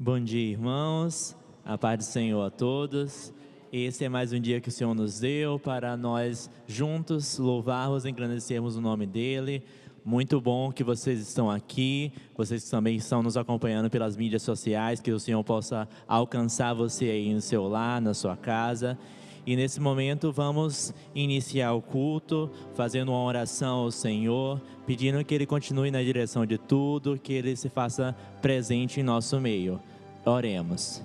Bom dia, irmãos. A paz do Senhor a todos. Esse é mais um dia que o Senhor nos deu para nós juntos louvarmos e engrandecermos o nome dEle. Muito bom que vocês estão aqui, vocês também estão nos acompanhando pelas mídias sociais, que o Senhor possa alcançar você aí no seu lar, na sua casa. E nesse momento vamos iniciar o culto, fazendo uma oração ao Senhor, pedindo que Ele continue na direção de tudo, que Ele se faça presente em nosso meio. Oremos.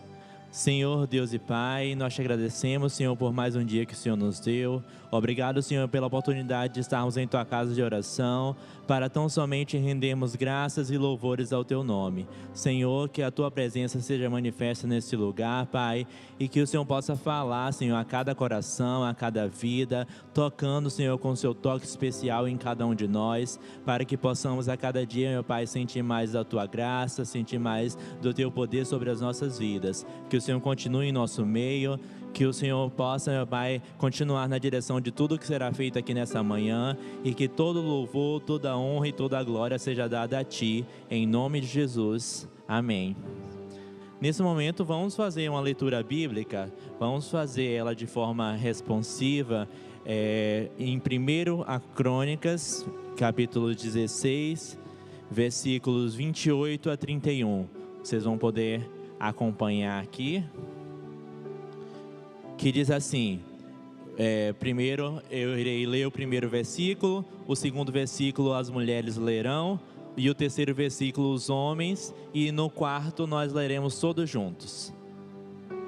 Senhor, Deus e Pai, nós te agradecemos, Senhor, por mais um dia que o Senhor nos deu. Obrigado, Senhor, pela oportunidade de estarmos em Tua casa de oração, para tão somente rendermos graças e louvores ao Teu nome. Senhor, que a Tua presença seja manifesta neste lugar, Pai, e que o Senhor possa falar, Senhor, a cada coração, a cada vida, tocando, Senhor, com o Seu toque especial em cada um de nós, para que possamos a cada dia, meu Pai, sentir mais da Tua graça, sentir mais do Teu poder sobre as nossas vidas. Que o Senhor continue em nosso meio, que o Senhor possa, meu Pai, continuar na direção de tudo que será feito aqui nessa manhã e que todo louvor, toda honra e toda glória seja dada a Ti, em nome de Jesus. Amém. Nesse momento vamos fazer uma leitura bíblica, vamos fazer ela de forma responsiva, em 1 Crônicas, capítulo 16, versículos 28 a 31. Vocês vão poder acompanhar aqui, que diz assim, primeiro eu irei ler o primeiro versículo, o segundo versículo as mulheres lerão, e o terceiro versículo os homens, e no quarto nós leremos todos juntos.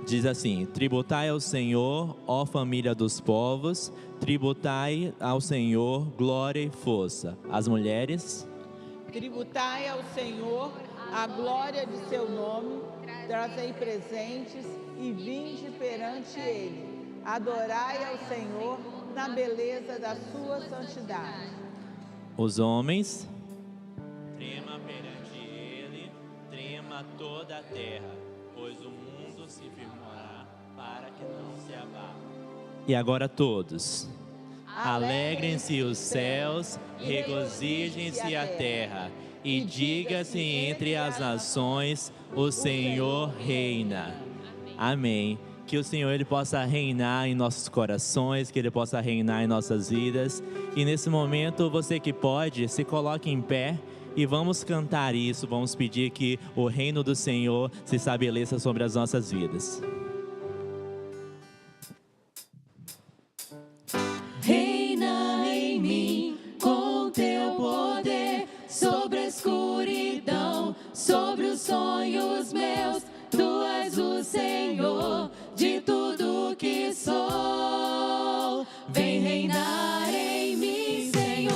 Diz assim: tributai ao Senhor, ó família dos povos, tributai ao Senhor glória e força. As mulheres: tributai ao Senhor a glória de seu nome, trazei presentes e vinde perante Ele. Adorai ao Senhor na beleza da sua santidade. Os homens: trema perante Ele, trema toda a terra, pois o mundo se firmará para que não se abata. E agora todos: alegrem-se os céus, regozijem-se a terra, e diga-se entre as nações, o Senhor reina. Amém. Que o Senhor Ele possa reinar em nossos corações, que Ele possa reinar em nossas vidas. E nesse momento, você que pode, se coloque em pé e vamos cantar isso, vamos pedir que o reino do Senhor se estabeleça sobre as nossas vidas. Reina em mim com teu poder, sobre a escuridão, sobre os sonhos meus. Tu és o Senhor de tudo que sou. Vem reinar em mim, Senhor.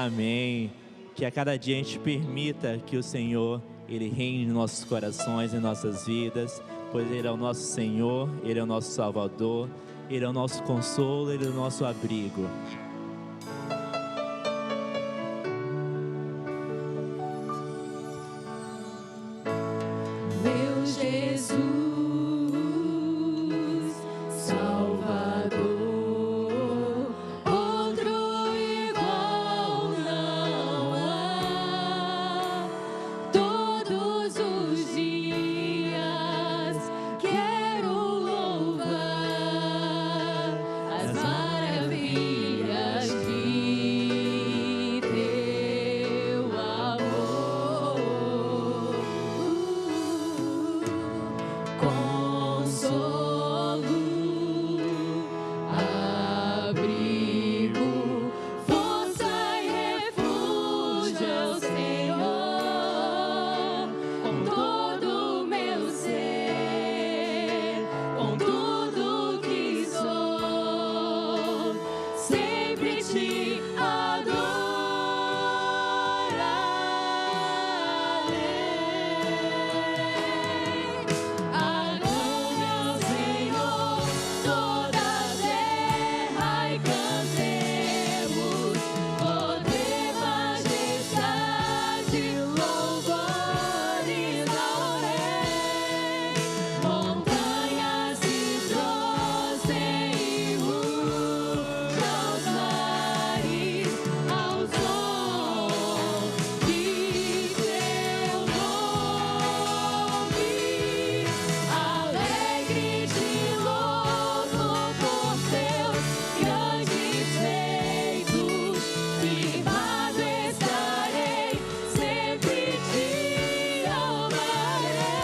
Amém. Que a cada dia a gente permita que o Senhor, Ele reine em nossos corações, em nossas vidas, pois Ele é o nosso Senhor, Ele é o nosso Salvador, Ele é o nosso consolo, Ele é o nosso abrigo. Meu Jesus, Salvador, outro igual não há. Todos os dias quero louvar as maravilhas de teu amor. Consolo, abrigo, força e refúgio é o Senhor. Com todo o meu ser, com tudo que sou, sempre te adorarei. Adore ao Senhor toda a terra e cantemos poder, majestade, louvores ao Rei. Montanhas se trouxem e ruge aos mares ao som de teu nome. Alegre te louvo por teus grandes feitos, firmado estarei, sempre te amarei.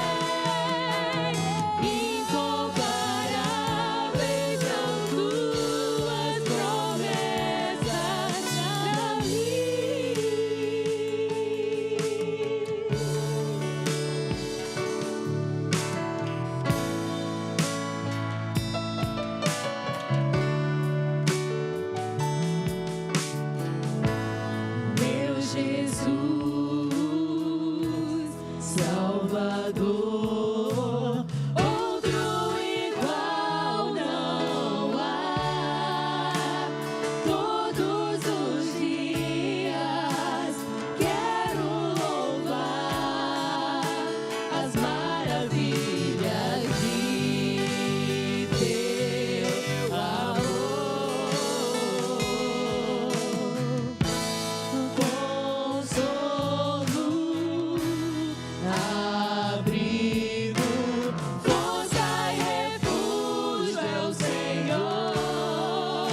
Incomparáveis são tuas promessas pra mim. Meu Jesus, Salvador, outro igual não há. Todos os dias quero louvar as maravilhas de teu amor. Consolo, abrigo, força e refúgio é o Senhor.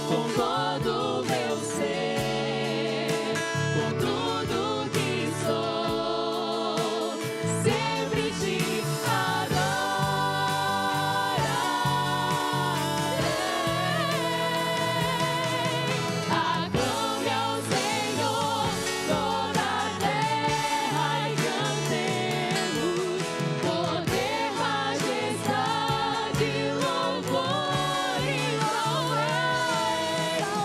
Com todo o meu ser, com tudo que sou, sempre te adorarei. Aclame ao Senhor toda a terra e cantemos poder, majestade, louvores ao Rei.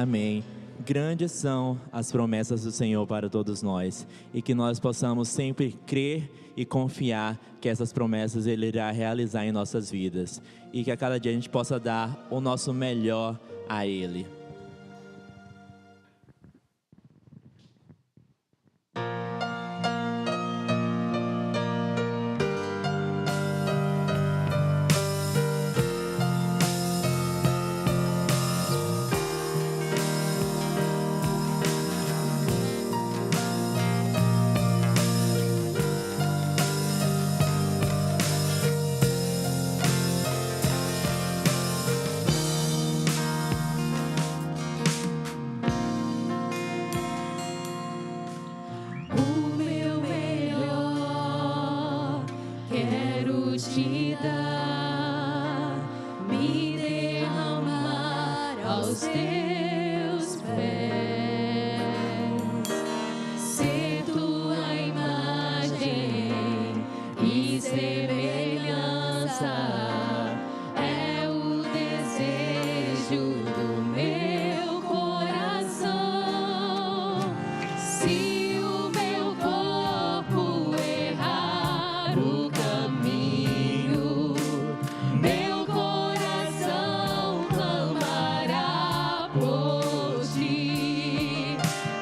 Amém. Grandes são as promessas do Senhor para todos nós, e que nós possamos sempre crer e confiar que essas promessas Ele irá realizar em nossas vidas, e que a cada dia a gente possa dar o nosso melhor a Ele. te dar, me derramar aos teus pés, ser tua imagem e semelhança é o desejo do meu coração. Se o meu corpo errar o caminho, meu coração clamará por ti.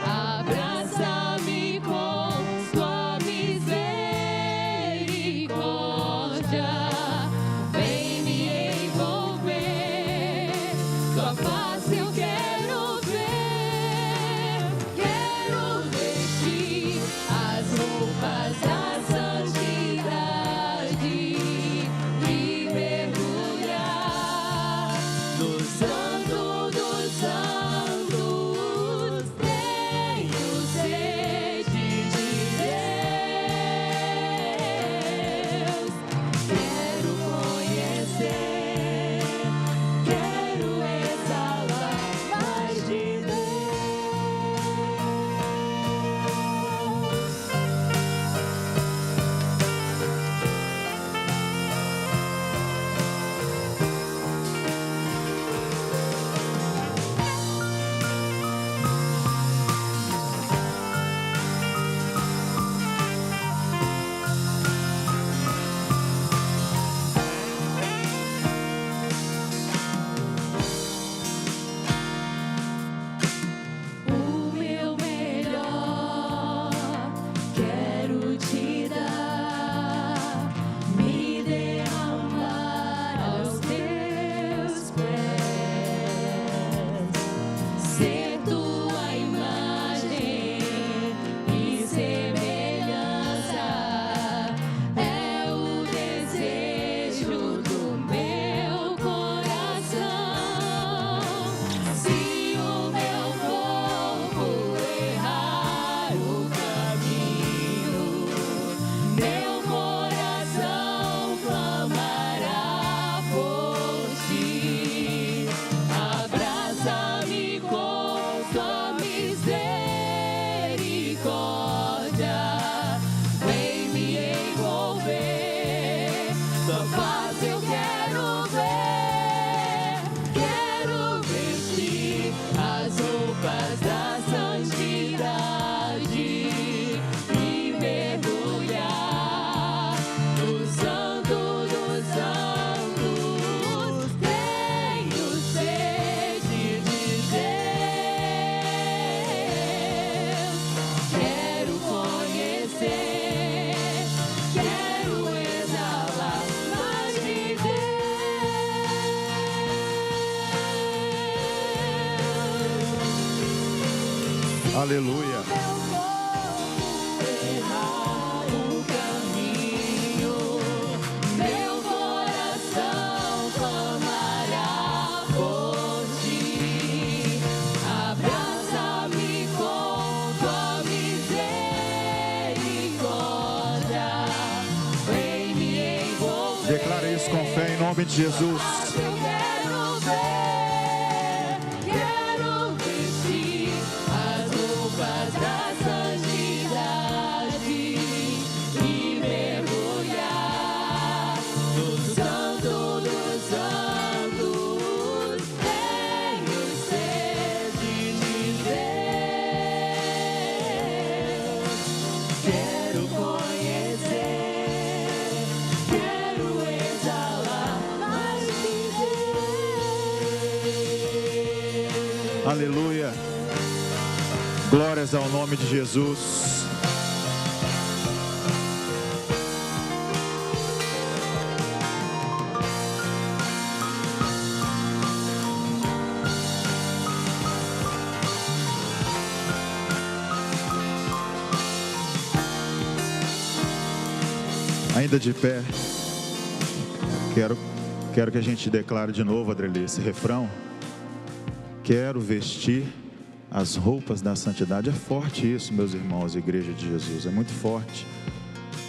Abraça-me com tua misericórdia, vem me envolver, tua face eu quero ver. Quero vestir as roupas da santidade e mergulhar no Santo dos Santos. Tenho sede de Deus, quero conhecer, quero exalar mais de Deus. O meu melhor quero te dar, me derramar aos teus pés, ser tua imagem e semelhança é o desejo do meu coração. Se o meu corpo errar o caminho, meu coração clamará por ti. Abraça-me com tua misericórdia, vem me envolver, tua face eu quero ver. Quero vestir as roupas da santidade e mergulhar no Santo dos Santos. Tenho sede de Deus, quero conhecer, quero exalar mais de Deus. Aleluia. Meu corpo errar o caminho, meu coração clamará por ti. Abraça-me com tua misericórdia, vem me envolver. Declara isso com fé em nome de Jesus. Eu quero ver, quero vestir as roupas da santidade e mergulhar no Santo dos Santos. Tenho sede Aleluia. Glórias ao nome de Jesus. Ainda de pé, quero que a gente declare de novo, Adreli, esse refrão. Quero vestir as roupas da santidade. É forte isso, meus irmãos, Igreja de Jesus, é muito forte,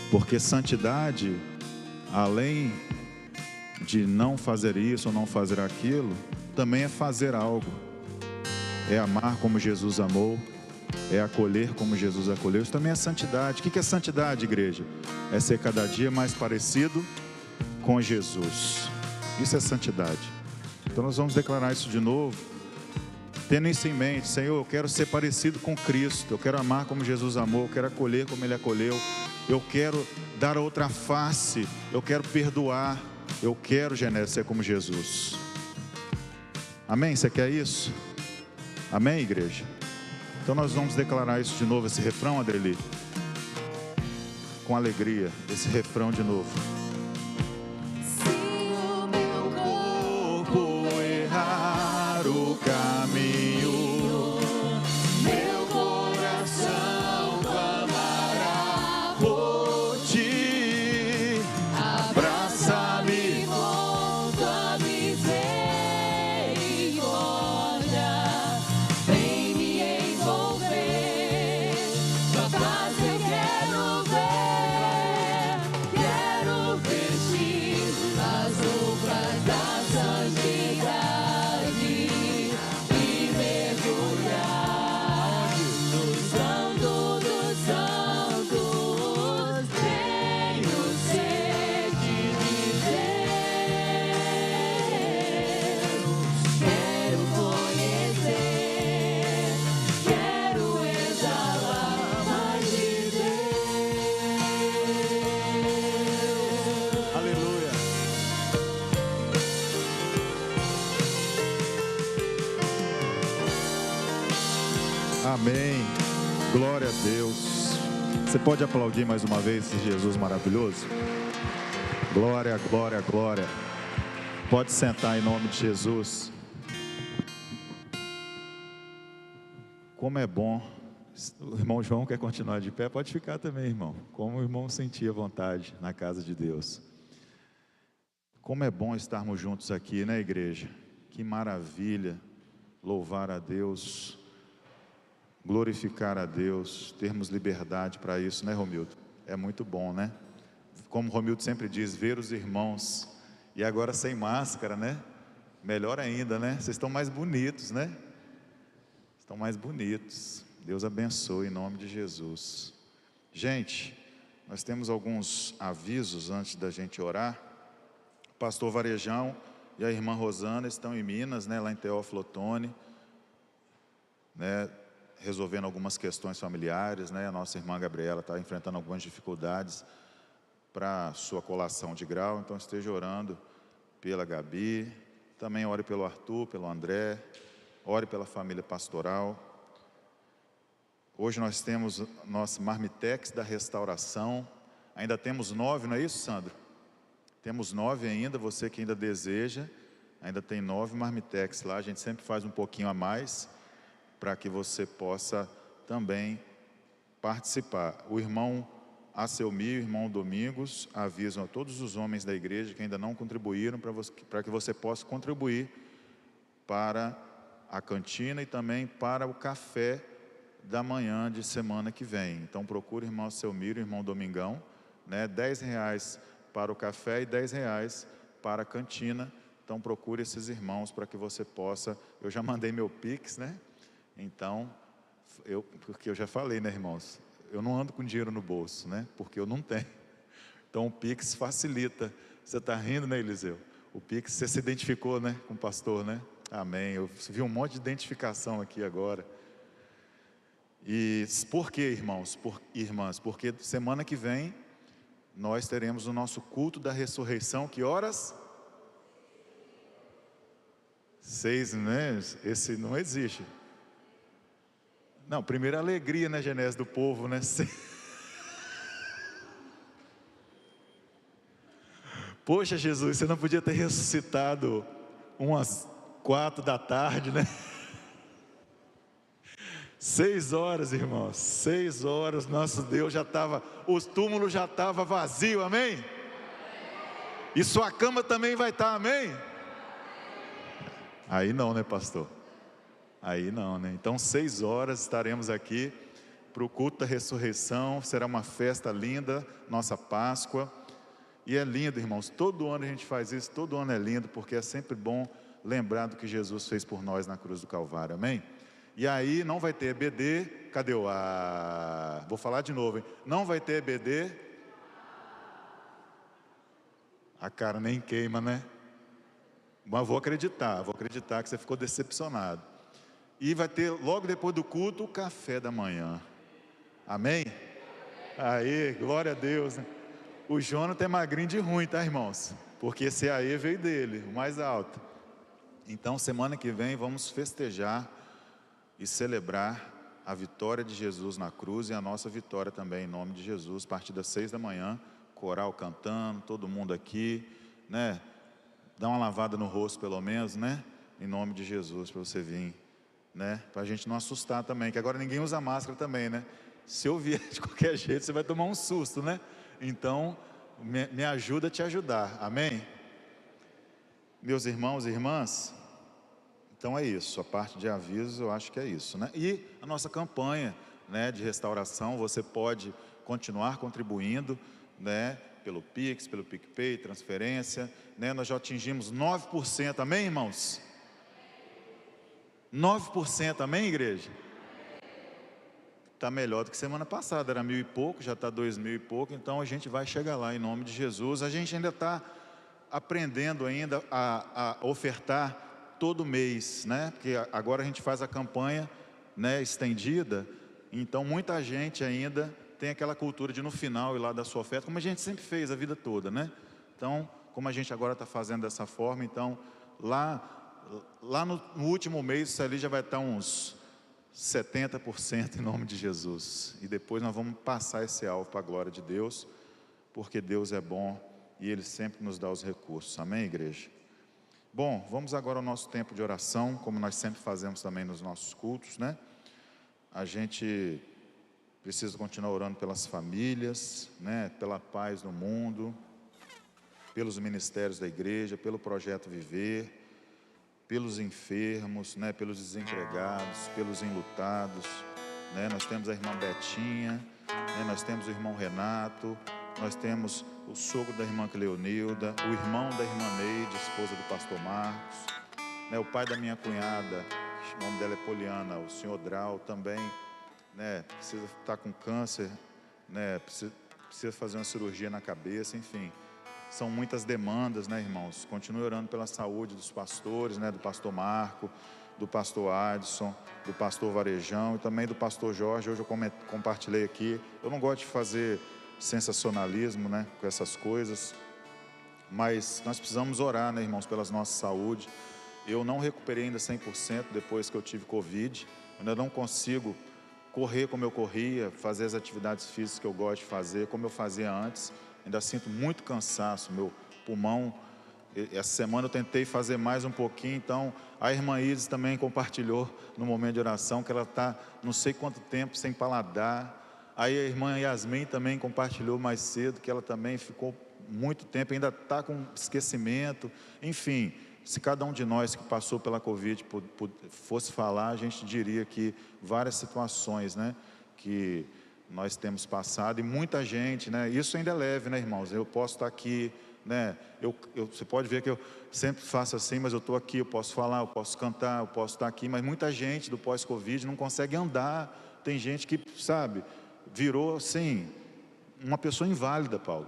porque santidade, além de não fazer isso ou não fazer aquilo, também é fazer algo, é amar como Jesus amou, é acolher como Jesus acolheu. Isso também é santidade. O que é santidade, igreja? É ser cada dia mais parecido com Jesus. Isso é santidade. Então nós vamos declarar isso de novo, tendo isso em mente. Senhor, eu quero ser parecido com Cristo, eu quero amar como Jesus amou, eu quero acolher como Ele acolheu, eu quero dar outra face, eu quero perdoar, eu quero, Genésio, ser como Jesus. Amém? Você quer isso? Amém, igreja? Então nós vamos declarar isso de novo, esse refrão, Adreli, com alegria, esse refrão de novo. Se o meu Corpo errar o caminho, meu coração clamará por ti, abraça-me, volto a misericórdia, vem me envolver, tua face eu quero ver, quero vestir as roupas da santidade e mergulhar no santo dos santos. Tenho sede de Deus, quero conhecer, quero exalar mais de Deus. aleluia. Amém. Glória a Deus. Você pode aplaudir mais uma vez esse Jesus maravilhoso? Glória, glória, glória. Pode sentar em nome de Jesus. Como é bom. O irmão João quer continuar de pé? Pode ficar também, irmão. Como o irmão sentia vontade na casa de Deus. Como é bom estarmos juntos aqui, né, igreja? Que maravilha louvar a Deus, glorificar a Deus, termos liberdade para isso, né, Romildo? É muito bom, né? Como o Romildo sempre diz, ver os irmãos, e agora sem máscara, né? Melhor ainda, né? Vocês estão mais bonitos, né? Estão mais bonitos. Deus abençoe em nome de Jesus. Gente, nós temos alguns avisos antes da gente orar. O pastor Varejão e a irmã Rosana estão em Minas, né, lá em Teófilo Otoni, né, resolvendo algumas questões familiares, né? A nossa irmã Gabriela está enfrentando algumas dificuldades para sua colação de grau, então esteja orando pela Gabi, também ore pelo Arthur, pelo André, ore pela família pastoral. Hoje nós temos nosso Marmitex da restauração, ainda temos 9, não é isso, Sandro? Temos 9 ainda, você que ainda deseja, ainda tem 9 Marmitex lá, a gente sempre faz um pouquinho a mais, para que você possa também participar. O irmão Acelmi e o irmão Domingos avisam a todos os homens da igreja que ainda não contribuíram, para que você possa contribuir para a cantina e também para o café da manhã de semana que vem. Então procure o irmão Acelmi e o irmão Domingão, né? R$10 para o café e R$10 para a cantina. Então procure esses irmãos para que você possa... Eu já mandei meu Pix, né? Então, porque eu já falei, né, irmãos? Eu não ando com dinheiro no bolso, né? Porque eu não tenho. Então o Pix facilita. Você está rindo, né, Eliseu? O Pix, você se identificou, né, com o pastor, né? Amém. Eu vi um monte de identificação aqui agora. E por que, irmãos? Irmãs? Porque semana que vem nós teremos o nosso culto da ressurreição. Que horas? 6, né? Esse não existe. Não, primeiro a alegria, né, Genésio, do povo, né? Poxa, Jesus, você não podia ter ressuscitado umas 4 da tarde, né? 6 horas, irmãos, 6 horas, nosso Deus já estava, os túmulos já estavam vazios, amém? E sua cama também vai estar, amém? Aí não, né, pastor? Aí não, né? Então 6 horas estaremos aqui para o culto da ressurreição, será uma festa linda, nossa Páscoa. E é lindo, irmãos, todo ano a gente faz isso, todo ano é lindo, porque é sempre bom lembrar do que Jesus fez por nós na cruz do Calvário, amém? E aí não vai ter EBD, cadê o... vou falar de novo, hein? Não vai ter EBD, a cara nem queima, né? Mas vou acreditar que você ficou decepcionado. E vai ter, logo depois do culto, o café da manhã, amém? Aí, glória a Deus, né? O Jonathan é magrinho de ruim, tá, irmãos? Porque esse aí veio dele, o mais alto. Então, semana que vem, vamos festejar e celebrar a vitória de Jesus na cruz e a nossa vitória também, em nome de Jesus. A partir das 6 da manhã, coral cantando, todo mundo aqui, né? Dá uma lavada no rosto, pelo menos, né? Em nome de Jesus, para você vir, né? Para a gente não assustar também, que agora ninguém usa máscara também, né? Se eu vier de qualquer jeito, você vai tomar um susto, né? Então, me ajuda a te ajudar, amém? Meus irmãos e irmãs, então é isso, a parte de aviso eu acho que é isso, né? E a nossa campanha, né, de restauração, você pode continuar contribuindo, né, pelo Pix, pelo PicPay, transferência, né? Nós já atingimos 9%, amém, irmãos? 9%, amém, igreja? Está melhor do que semana passada, era 1.000 e pouco, já está 2.000 e pouco, então a gente vai chegar lá em nome de Jesus. A gente ainda está aprendendo ainda a ofertar todo mês, né? Porque agora a gente faz a campanha, né, estendida, então muita gente ainda tem aquela cultura de no final ir lá da sua oferta, como a gente sempre fez a vida toda, né? Então, como a gente agora está fazendo dessa forma, então lá no último mês, isso ali já vai estar uns 70% em nome de Jesus. E depois nós vamos passar esse alvo para a glória de Deus, porque Deus é bom e Ele sempre nos dá os recursos, amém, igreja? Bom, vamos agora ao nosso tempo de oração, como nós sempre fazemos também nos nossos cultos, né? A gente precisa continuar orando pelas famílias, né? Pela paz no mundo, pelos ministérios da igreja, pelo projeto Viver, pelos enfermos, né, pelos desempregados, pelos enlutados, né? Nós temos a irmã Betinha, né? Nós temos o irmão Renato, nós temos o sogro da irmã Cleonilda, o irmão da irmã Neide, esposa do pastor Marcos, né? O pai da minha cunhada, o nome dela é Poliana, o senhor Drau também, né? Precisa estar com câncer, né? Precisa fazer uma cirurgia na cabeça, enfim. São muitas demandas, né, irmãos? Continue orando pela saúde dos pastores, né? Do pastor Marco, do pastor Adson, do pastor Varejão e também do pastor Jorge. Hoje eu compartilhei aqui. Eu não gosto de fazer sensacionalismo, né, com essas coisas, mas nós precisamos orar, né, irmãos, pelas nossas saúde. Eu não recuperei ainda 100% depois que eu tive Covid. Eu ainda não consigo correr como eu corria, fazer as atividades físicas que eu gosto de fazer, como eu fazia antes. Ainda sinto muito cansaço, meu pulmão. Essa semana eu tentei fazer mais um pouquinho, então a irmã Isis também compartilhou no momento de oração que ela está não sei quanto tempo sem paladar. Aí a irmã Yasmin também compartilhou mais cedo que ela também ficou muito tempo, ainda está com esquecimento. Enfim, se cada um de nós que passou pela Covid fosse falar, a gente diria que várias situações, né, que nós temos passado, e muita gente, né? Isso ainda é leve, né, irmãos? Eu posso estar aqui, né? Você pode ver que eu sempre faço assim, mas eu estou aqui, eu posso falar, eu posso cantar, eu posso estar aqui, mas muita gente do pós-Covid não consegue andar. Tem gente que, sabe, virou assim, uma pessoa inválida, Paulo.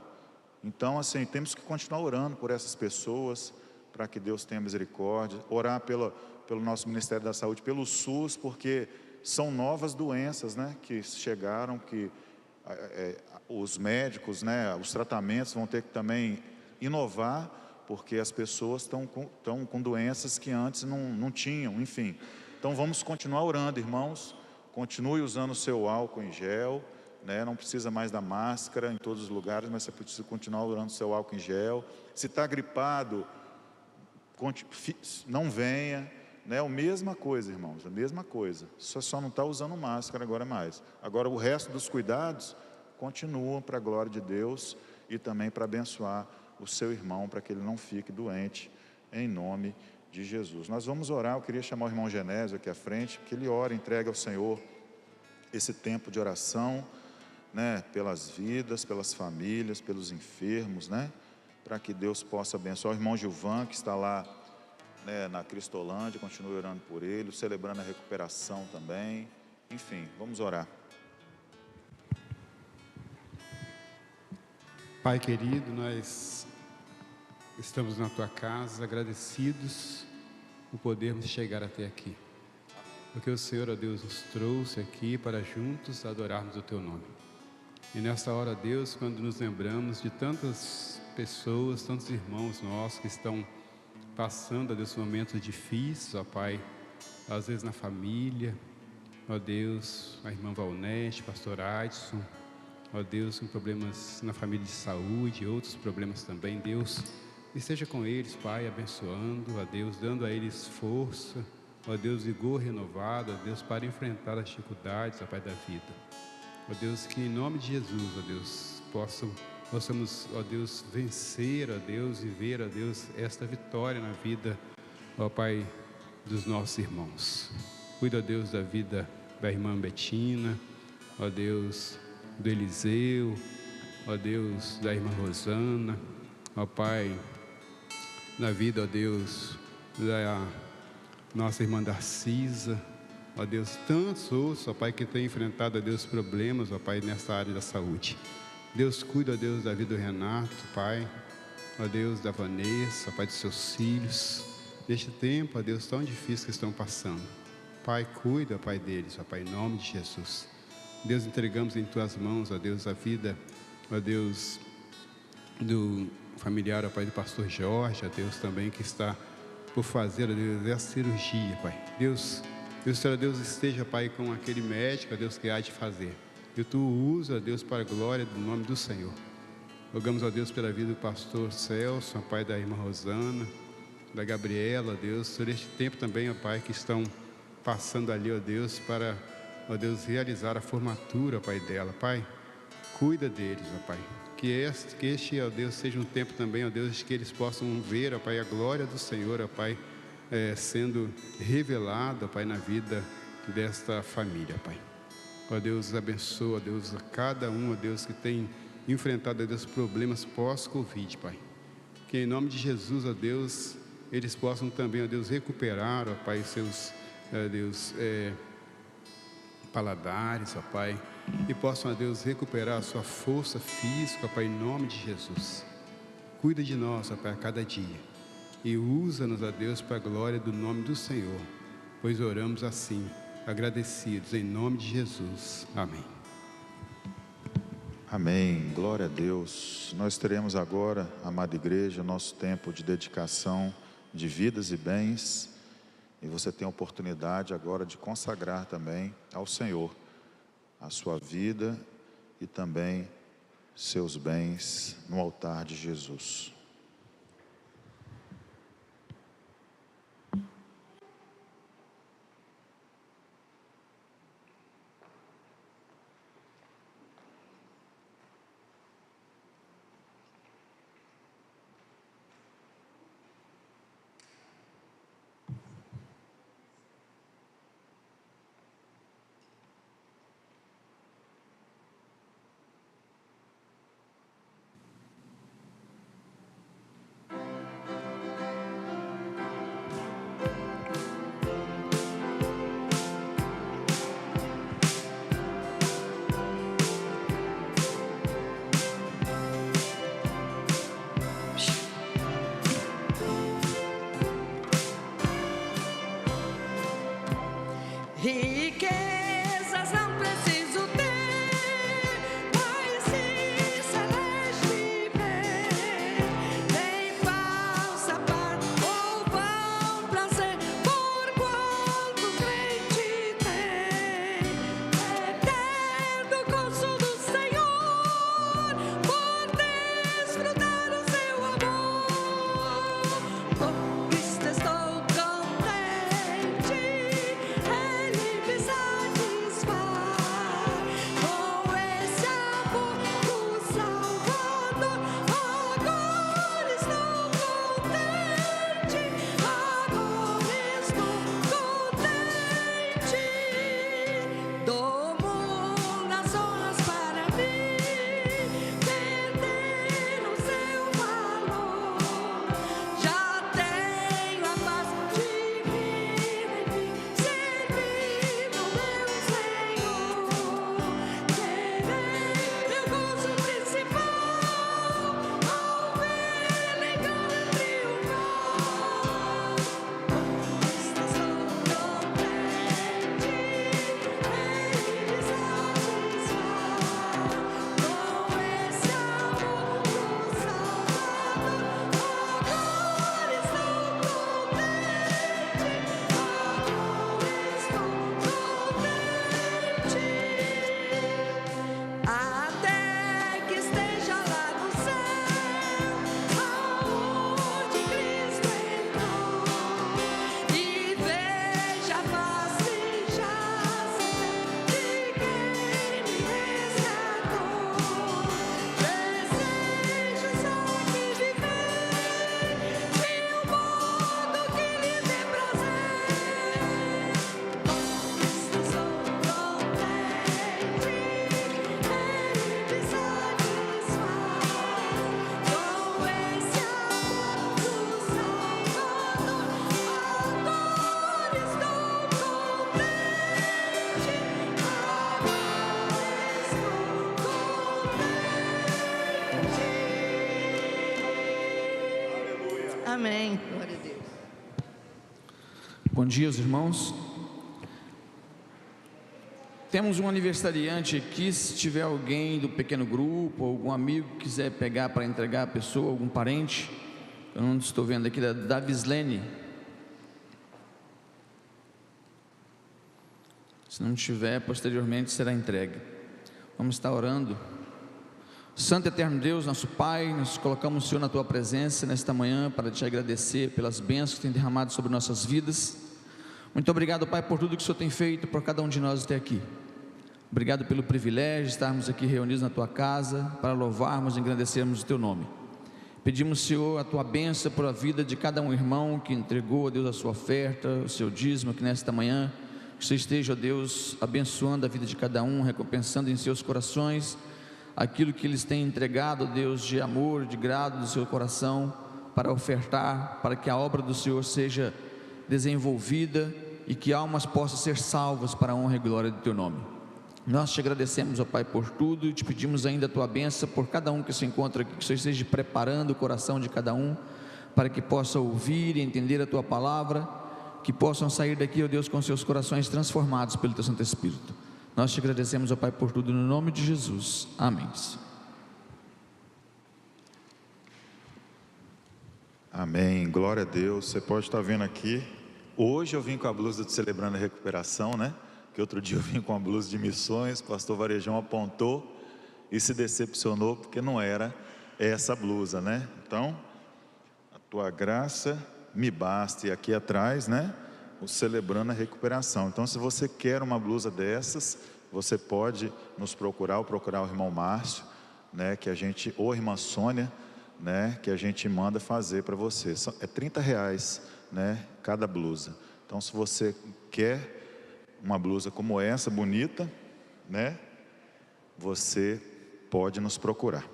Então, assim, temos que continuar orando por essas pessoas, para que Deus tenha misericórdia, orar pelo nosso Ministério da Saúde, pelo SUS, porque são novas doenças, né, que chegaram, que os médicos, né, os tratamentos vão ter que também inovar, porque as pessoas estão com doenças que antes não tinham, enfim. Então vamos continuar orando, irmãos, Continue usando o seu álcool em gel, né? Não precisa mais da máscara em todos os lugares, mas você precisa continuar usando o seu álcool em gel. Se está gripado, não venha, né? A mesma coisa, irmãos, a mesma coisa. Só não está usando máscara agora mais. Agora o resto dos cuidados continuam para a glória de Deus e também para abençoar o seu irmão, para que ele não fique doente, em nome de Jesus. Nós vamos orar. Eu queria chamar o irmão Genésio aqui à frente, que ele ore, entregue ao Senhor esse tempo de oração, né? Pelas vidas, pelas famílias, pelos enfermos, né? Para que Deus possa abençoar. O irmão Gilvan, que está lá, né, na Cristolândia, continue orando por ele, celebrando a recuperação também. Enfim, vamos orar. Pai querido, nós estamos na Tua casa, agradecidos por podermos chegar até aqui. Porque o Senhor, ó Deus, nos trouxe aqui para juntos adorarmos o Teu nome. E nessa hora, Deus, quando nos lembramos de tantas pessoas, tantos irmãos nossos que estão passando, ó Deus, momentos difíceis, ó Pai, às vezes na família, ó Deus, a irmã Valnete, pastor Adson, ó Deus, com problemas na família de saúde, outros problemas também, Deus, esteja com eles, Pai, abençoando, ó Deus, dando a eles força, ó Deus, vigor renovado, ó Deus, para enfrentar as dificuldades, ó Pai, da vida. Ó Deus, que em nome de Jesus, ó Deus, possamos, ó Deus, vencer, ó Deus, e ver, ó Deus, esta vitória na vida, ó Pai, dos nossos irmãos. Cuida, ó Deus, da vida da irmã Betina, ó Deus, do Eliseu, ó Deus, da irmã Rosana, ó Pai, na vida, ó Deus, da nossa irmã Darcisa, ó Deus, tantos outros, ó Pai, que têm enfrentado, ó Deus, problemas, ó Pai, nessa área da saúde. Deus, cuida, ó Deus, da vida do Renato, Pai, ó Deus, da Vanessa, ó Pai, dos seus filhos, neste tempo, ó Deus, tão difícil que estão passando. Pai, cuida, ó Pai, deles, ó Pai, em nome de Jesus. Deus, entregamos em Tuas mãos, ó Deus, a vida, ó Deus, do familiar, ó Pai, do pastor Jorge, ó Deus, também que está por fazer, ó Deus, essa cirurgia, Pai. Deus, ó Deus, esteja, Pai, com aquele médico, ó Deus, que há de fazer. E Tu usa, ó Deus, para a glória do nome do Senhor. Rogamos, ó Deus, pela vida do pastor Celso, ó Pai, da irmã Rosana, da Gabriela, ó Deus, por este tempo também, ó Pai, que estão passando ali, ó Deus, para, ó Deus, realizar a formatura, ó Pai, dela. Pai, cuida deles, ó Pai. Que este, ó Deus, seja um tempo também, ó Deus, que eles possam ver, ó Pai, a glória do Senhor, ó Pai, sendo revelada, ó Pai, na vida desta família, Pai. Ó Deus, abençoa, ó Deus, a cada um, ó Deus, que tem enfrentado, ó Deus, problemas pós-Covid, Pai. Que em nome de Jesus, ó Deus, eles possam também, ó Deus, recuperar, ó Pai, seus, ó Deus, paladares, ó Pai, e possam, ó Deus, recuperar a sua força física, ó Pai, em nome de Jesus. Cuida de nós, ó Pai, a cada dia, e usa-nos, ó Deus, para a glória do nome do Senhor, pois oramos assim, agradecidos, em nome de Jesus. Amém. Amém, glória a Deus. Nós teremos agora, amada igreja, nosso tempo de dedicação de vidas e bens, e você tem a oportunidade agora de consagrar também ao Senhor a sua vida e também seus bens no altar de Jesus. Amém. Glória a Deus. Bom dia, os irmãos. Temos um aniversariante aqui. Se tiver alguém do pequeno grupo, algum amigo que quiser pegar para entregar a pessoa, algum parente, eu não estou vendo aqui, da Davislene. Se não tiver, posteriormente será entregue. Vamos estar orando. Santo e eterno Deus, nosso Pai, nós colocamos o Senhor na Tua presença nesta manhã para Te agradecer pelas bênçãos que tem derramado sobre nossas vidas. Muito obrigado, Pai, por tudo que o Senhor tem feito por cada um de nós até aqui. Obrigado pelo privilégio de estarmos aqui reunidos na Tua casa para louvarmos e engrandecermos o Teu nome. Pedimos, Senhor, a Tua bênção por a vida de cada um irmão que entregou a Deus a sua oferta, o seu dízimo aqui nesta manhã. Que o Senhor esteja, ó Deus, abençoando a vida de cada um, recompensando em seus corações aquilo que eles têm entregado, ó Deus, de amor, de grado do seu coração, para ofertar, para que a obra do Senhor seja desenvolvida e que almas possam ser salvas para a honra e glória do Teu nome. Nós Te agradecemos, ó Pai, por tudo, e Te pedimos ainda a Tua bênção por cada um que se encontra aqui, que o Senhor esteja preparando o coração de cada um, para que possa ouvir e entender a Tua palavra, que possam sair daqui, ó Deus, com seus corações transformados pelo Teu Santo Espírito. Nós Te agradecemos, ó Pai, por tudo, no nome de Jesus. Amém. Amém, glória a Deus. Você pode estar vendo aqui, hoje eu vim com a blusa de Celebrando a Recuperação, né? Que outro dia eu vim com a blusa de Missões, o pastor Varejão apontou e se decepcionou, porque não era essa blusa, né? Então, a Tua graça me basta, e aqui atrás, né? O Celebrando a Recuperação. Então, se você quer uma blusa dessas, você pode nos procurar, ou procurar o irmão Márcio, né, que a gente, ou a irmã Sônia, né, que a gente manda fazer para você. É R$30, né, cada blusa. Então, se você quer uma blusa como essa, bonita, né, você pode nos procurar.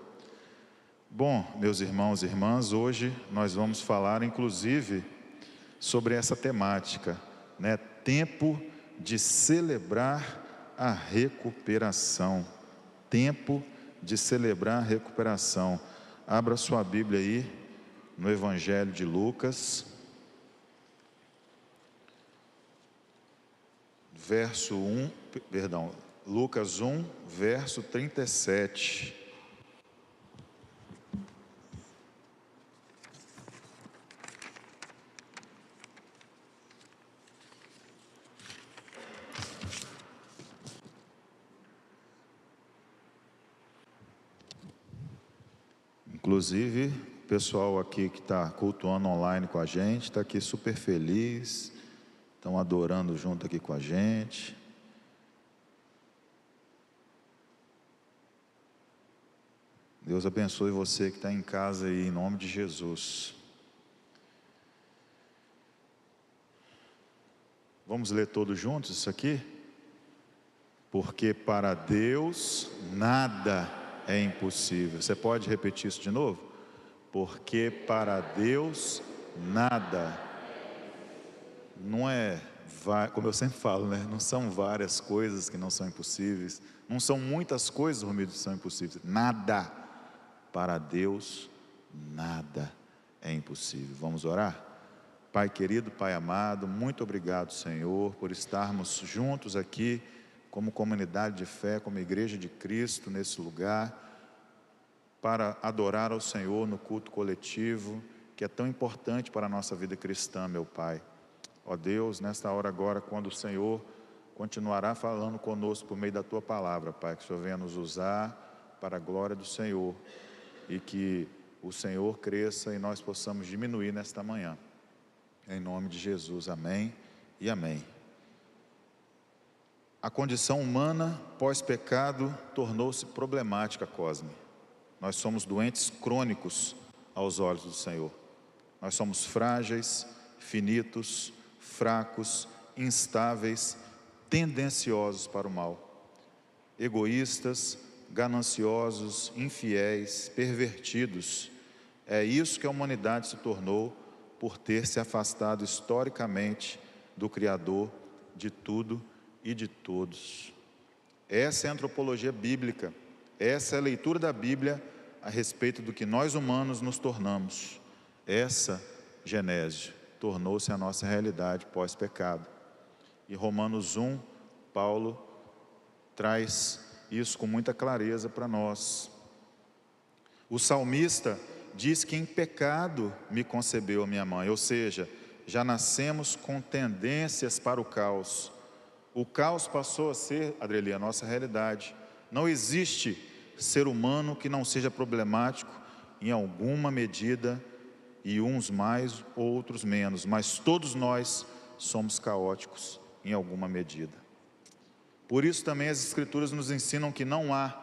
Bom, meus irmãos e irmãs, hoje nós vamos falar, inclusive, sobre essa temática, né? Tempo de celebrar a recuperação. Tempo de celebrar a recuperação. Abra sua Bíblia aí no Evangelho de Lucas, Lucas 1, verso 37. Inclusive, o pessoal aqui que está cultuando online com a gente, está aqui super feliz, estão adorando junto aqui com a gente. Deus abençoe você que está em casa aí, em nome de Jesus. Vamos ler todos juntos isso aqui? Porque para Deus nada é impossível. Você pode repetir isso de novo? Porque para Deus nada. Não é, como eu sempre falo, né? Não são várias coisas que não são impossíveis. Não são muitas coisas, Romildo, que são impossíveis. Nada. Para Deus nada é impossível. Vamos orar? Pai querido, Pai amado, muito obrigado, Senhor, por estarmos juntos aqui como comunidade de fé, como igreja de Cristo nesse lugar, para adorar ao Senhor no culto coletivo, que é tão importante para a nossa vida cristã, meu Pai. Ó Deus, nesta hora agora, quando o Senhor continuará falando conosco por meio da Tua palavra, Pai, que o Senhor venha nos usar para a glória do Senhor, e que o Senhor cresça e nós possamos diminuir nesta manhã. Em nome de Jesus, amém e amém. A condição humana pós-pecado tornou-se problemática, Cosme. Nós somos doentes crônicos aos olhos do Senhor. Nós somos frágeis, finitos, fracos, instáveis, tendenciosos para o mal, egoístas, gananciosos, infiéis, pervertidos. É isso que a humanidade se tornou por ter se afastado historicamente do Criador de tudo e de todos. Essa é a antropologia bíblica, essa é a leitura da Bíblia a respeito do que nós humanos nos tornamos. Essa Genésio, tornou-se a nossa realidade pós-pecado. E Romanos 1, Paulo traz isso com muita clareza para nós. O salmista diz que em pecado me concebeu a minha mãe, ou seja, já nascemos com tendências para o caos. O caos passou a ser, Adreli, a nossa realidade. Não existe ser humano que não seja problemático em alguma medida, e uns mais, outros menos, mas todos nós somos caóticos em alguma medida. Por isso também as Escrituras nos ensinam que não há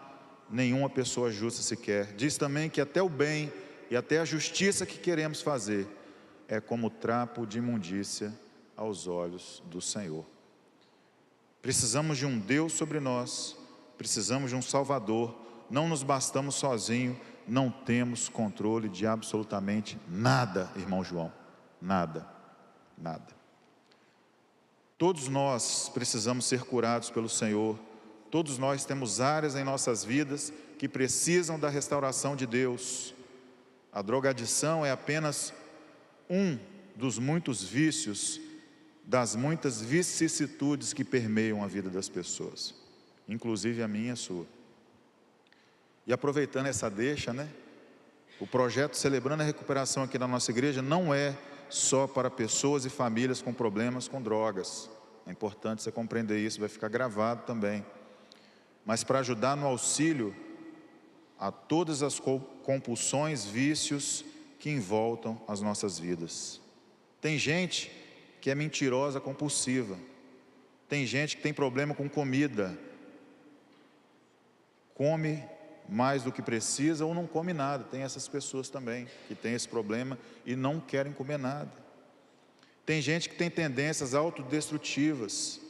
nenhuma pessoa justa sequer. Diz também que até o bem e até a justiça que queremos fazer é como trapo de imundícia aos olhos do Senhor. Precisamos de um Deus sobre nós, precisamos de um Salvador, não nos bastamos sozinhos, não temos controle de absolutamente nada, irmão João, nada, nada. Todos nós precisamos ser curados pelo Senhor, todos nós temos áreas em nossas vidas que precisam da restauração de Deus. A drogadição é apenas um dos muitos vícios, das muitas vicissitudes que permeiam a vida das pessoas, inclusive a minha e a sua. E aproveitando essa deixa, o projeto Celebrando a Recuperação aqui na nossa igreja não é só para pessoas e famílias com problemas com drogas. É importante você compreender isso, vai ficar gravado também. Mas para ajudar no auxílio a todas as compulsões, vícios que envoltam as nossas vidas. Tem gente que é mentirosa compulsiva. Tem gente que tem problema com comida. Come mais do que precisa ou não come nada. Tem essas pessoas também que têm esse problema e não querem comer nada. Tem gente que tem tendências autodestrutivas.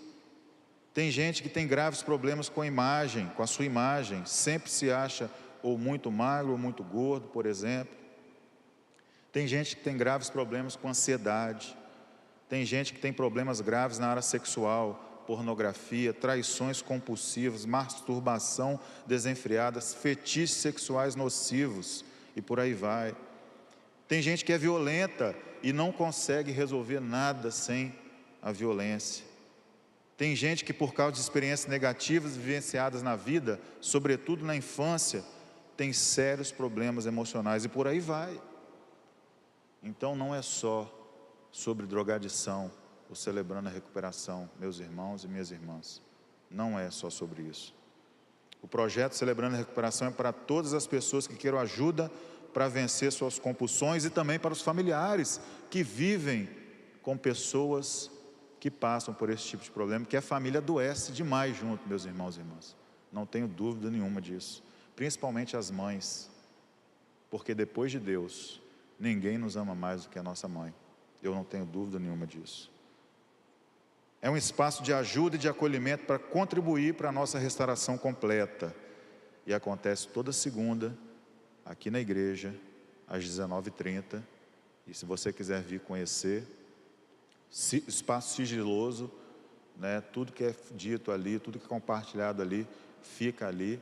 Tem gente que tem graves problemas com a imagem, com a sua imagem. Sempre se acha ou muito magro ou muito gordo, por exemplo. Tem gente que tem graves problemas com ansiedade. Tem gente que tem problemas graves na área sexual, pornografia, traições compulsivas, masturbação desenfreada, fetiches sexuais nocivos e por aí vai. Tem gente que é violenta e não consegue resolver nada sem a violência. Tem gente que, por causa de experiências negativas vivenciadas na vida, sobretudo na infância, tem sérios problemas emocionais e por aí vai. Então não é só sobre drogadição, o Celebrando a Recuperação, meus irmãos e minhas irmãs. Não é só sobre isso. O projeto Celebrando a Recuperação é para todas as pessoas que queiram ajuda para vencer suas compulsões e também para os familiares que vivem com pessoas que passam por esse tipo de problema, que a família adoece demais junto, meus irmãos e irmãs. Não tenho dúvida nenhuma disso. Principalmente as mães, porque depois de Deus, ninguém nos ama mais do que a nossa mãe. Eu não tenho dúvida nenhuma disso. É um espaço de ajuda e de acolhimento para contribuir para a nossa restauração completa. E acontece toda segunda, aqui na igreja, às 19h30. E se você quiser vir conhecer, espaço sigiloso, tudo que é dito ali, tudo que é compartilhado ali, fica ali.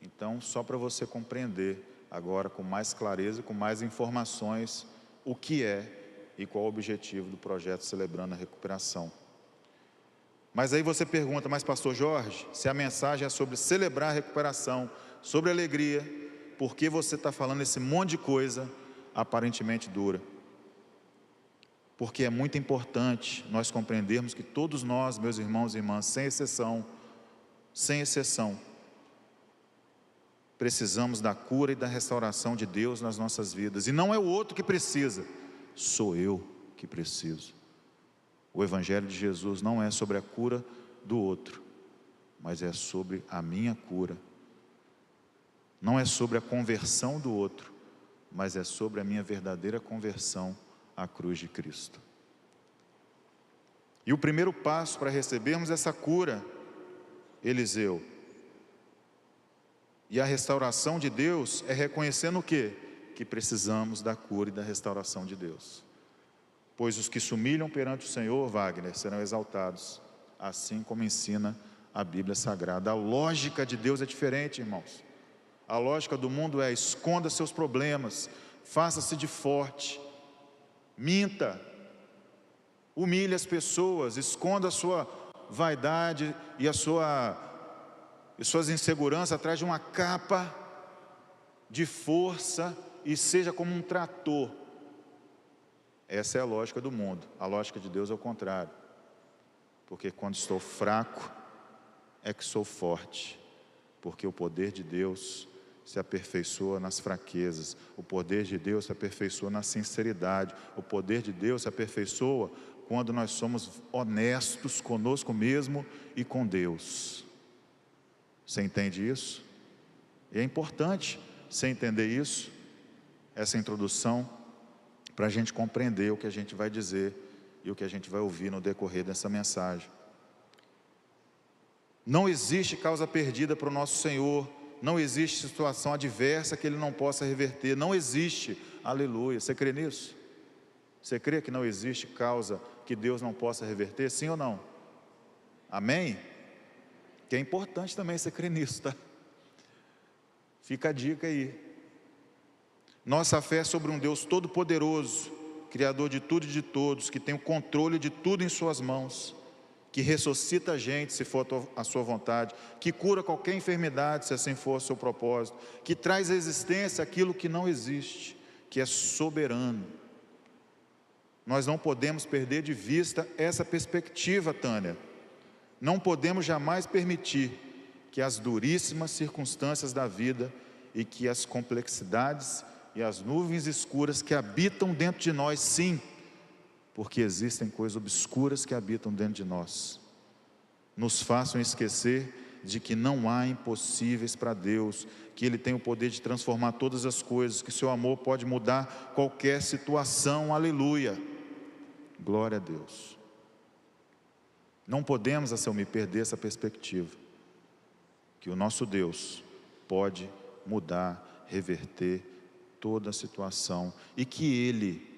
Então, só para você compreender agora com mais clareza, com mais informações, o que é e qual o objetivo do projeto Celebrando a Recuperação. Mas aí você pergunta, mas pastor Jorge, se a mensagem é sobre celebrar a recuperação, sobre alegria, por que você está falando esse monte de coisa aparentemente dura? Porque é muito importante nós compreendermos que todos nós, meus irmãos e irmãs, sem exceção, precisamos da cura e da restauração de Deus nas nossas vidas. E não é o outro que precisa, sou eu que preciso. O Evangelho de Jesus não é sobre a cura do outro, mas é sobre a minha cura. Não é sobre a conversão do outro, mas é sobre a minha verdadeira conversão à cruz de Cristo. E o primeiro passo para recebermos essa cura, Eliseu, e a restauração de Deus é reconhecendo o quê? Que precisamos da cura e da restauração de Deus. Pois os que se humilham perante o Senhor, Wagner, serão exaltados, assim como ensina a Bíblia Sagrada. A lógica de Deus é diferente, irmãos. A lógica do mundo é: esconda seus problemas, faça-se de forte, minta, humilhe as pessoas, esconda a sua vaidade e suas inseguranças atrás de uma capa de força e seja como um trator. Essa é a lógica do mundo. A lógica de Deus é o contrário. Porque quando estou fraco, é que sou forte. Porque o poder de Deus se aperfeiçoa nas fraquezas. O poder de Deus se aperfeiçoa na sinceridade. O poder de Deus se aperfeiçoa quando nós somos honestos conosco mesmo e com Deus. Você entende isso? E é importante você entender isso, essa introdução, para a gente compreender o que a gente vai dizer e o que a gente vai ouvir no decorrer dessa mensagem. Não existe causa perdida para o nosso Senhor, não existe situação adversa que Ele não possa reverter, não existe, aleluia. Você crê nisso? Você crê que não existe causa que Deus não possa reverter, sim ou não? Amém? Que é importante também você crer nisso, tá? Fica a dica aí. Nossa fé é sobre um Deus todo-poderoso, Criador de tudo e de todos, que tem o controle de tudo em suas mãos, que ressuscita a gente se for a sua vontade, que cura qualquer enfermidade se assim for o seu propósito, que traz à existência aquilo que não existe, que é soberano. Nós não podemos perder de vista essa perspectiva, Tânia. Não podemos jamais permitir que as duríssimas circunstâncias da vida e que as complexidades e as nuvens escuras que habitam dentro de nós, sim, porque existem coisas obscuras que habitam dentro de nós, nos façam esquecer de que não há impossíveis para Deus, que Ele tem o poder de transformar todas as coisas, que seu amor pode mudar qualquer situação, aleluia, glória a Deus. Não podemos, Anselmi, perder essa perspectiva, que o nosso Deus pode mudar, reverter toda a situação, e que Ele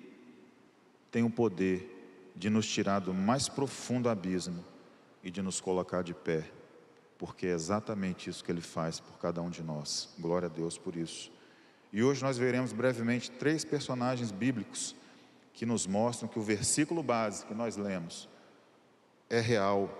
tem o poder de nos tirar do mais profundo abismo e de nos colocar de pé, porque é exatamente isso que Ele faz por cada um de nós. Glória a Deus por isso. E hoje nós veremos brevemente 3 personagens bíblicos que nos mostram que o versículo base que nós lemos é real,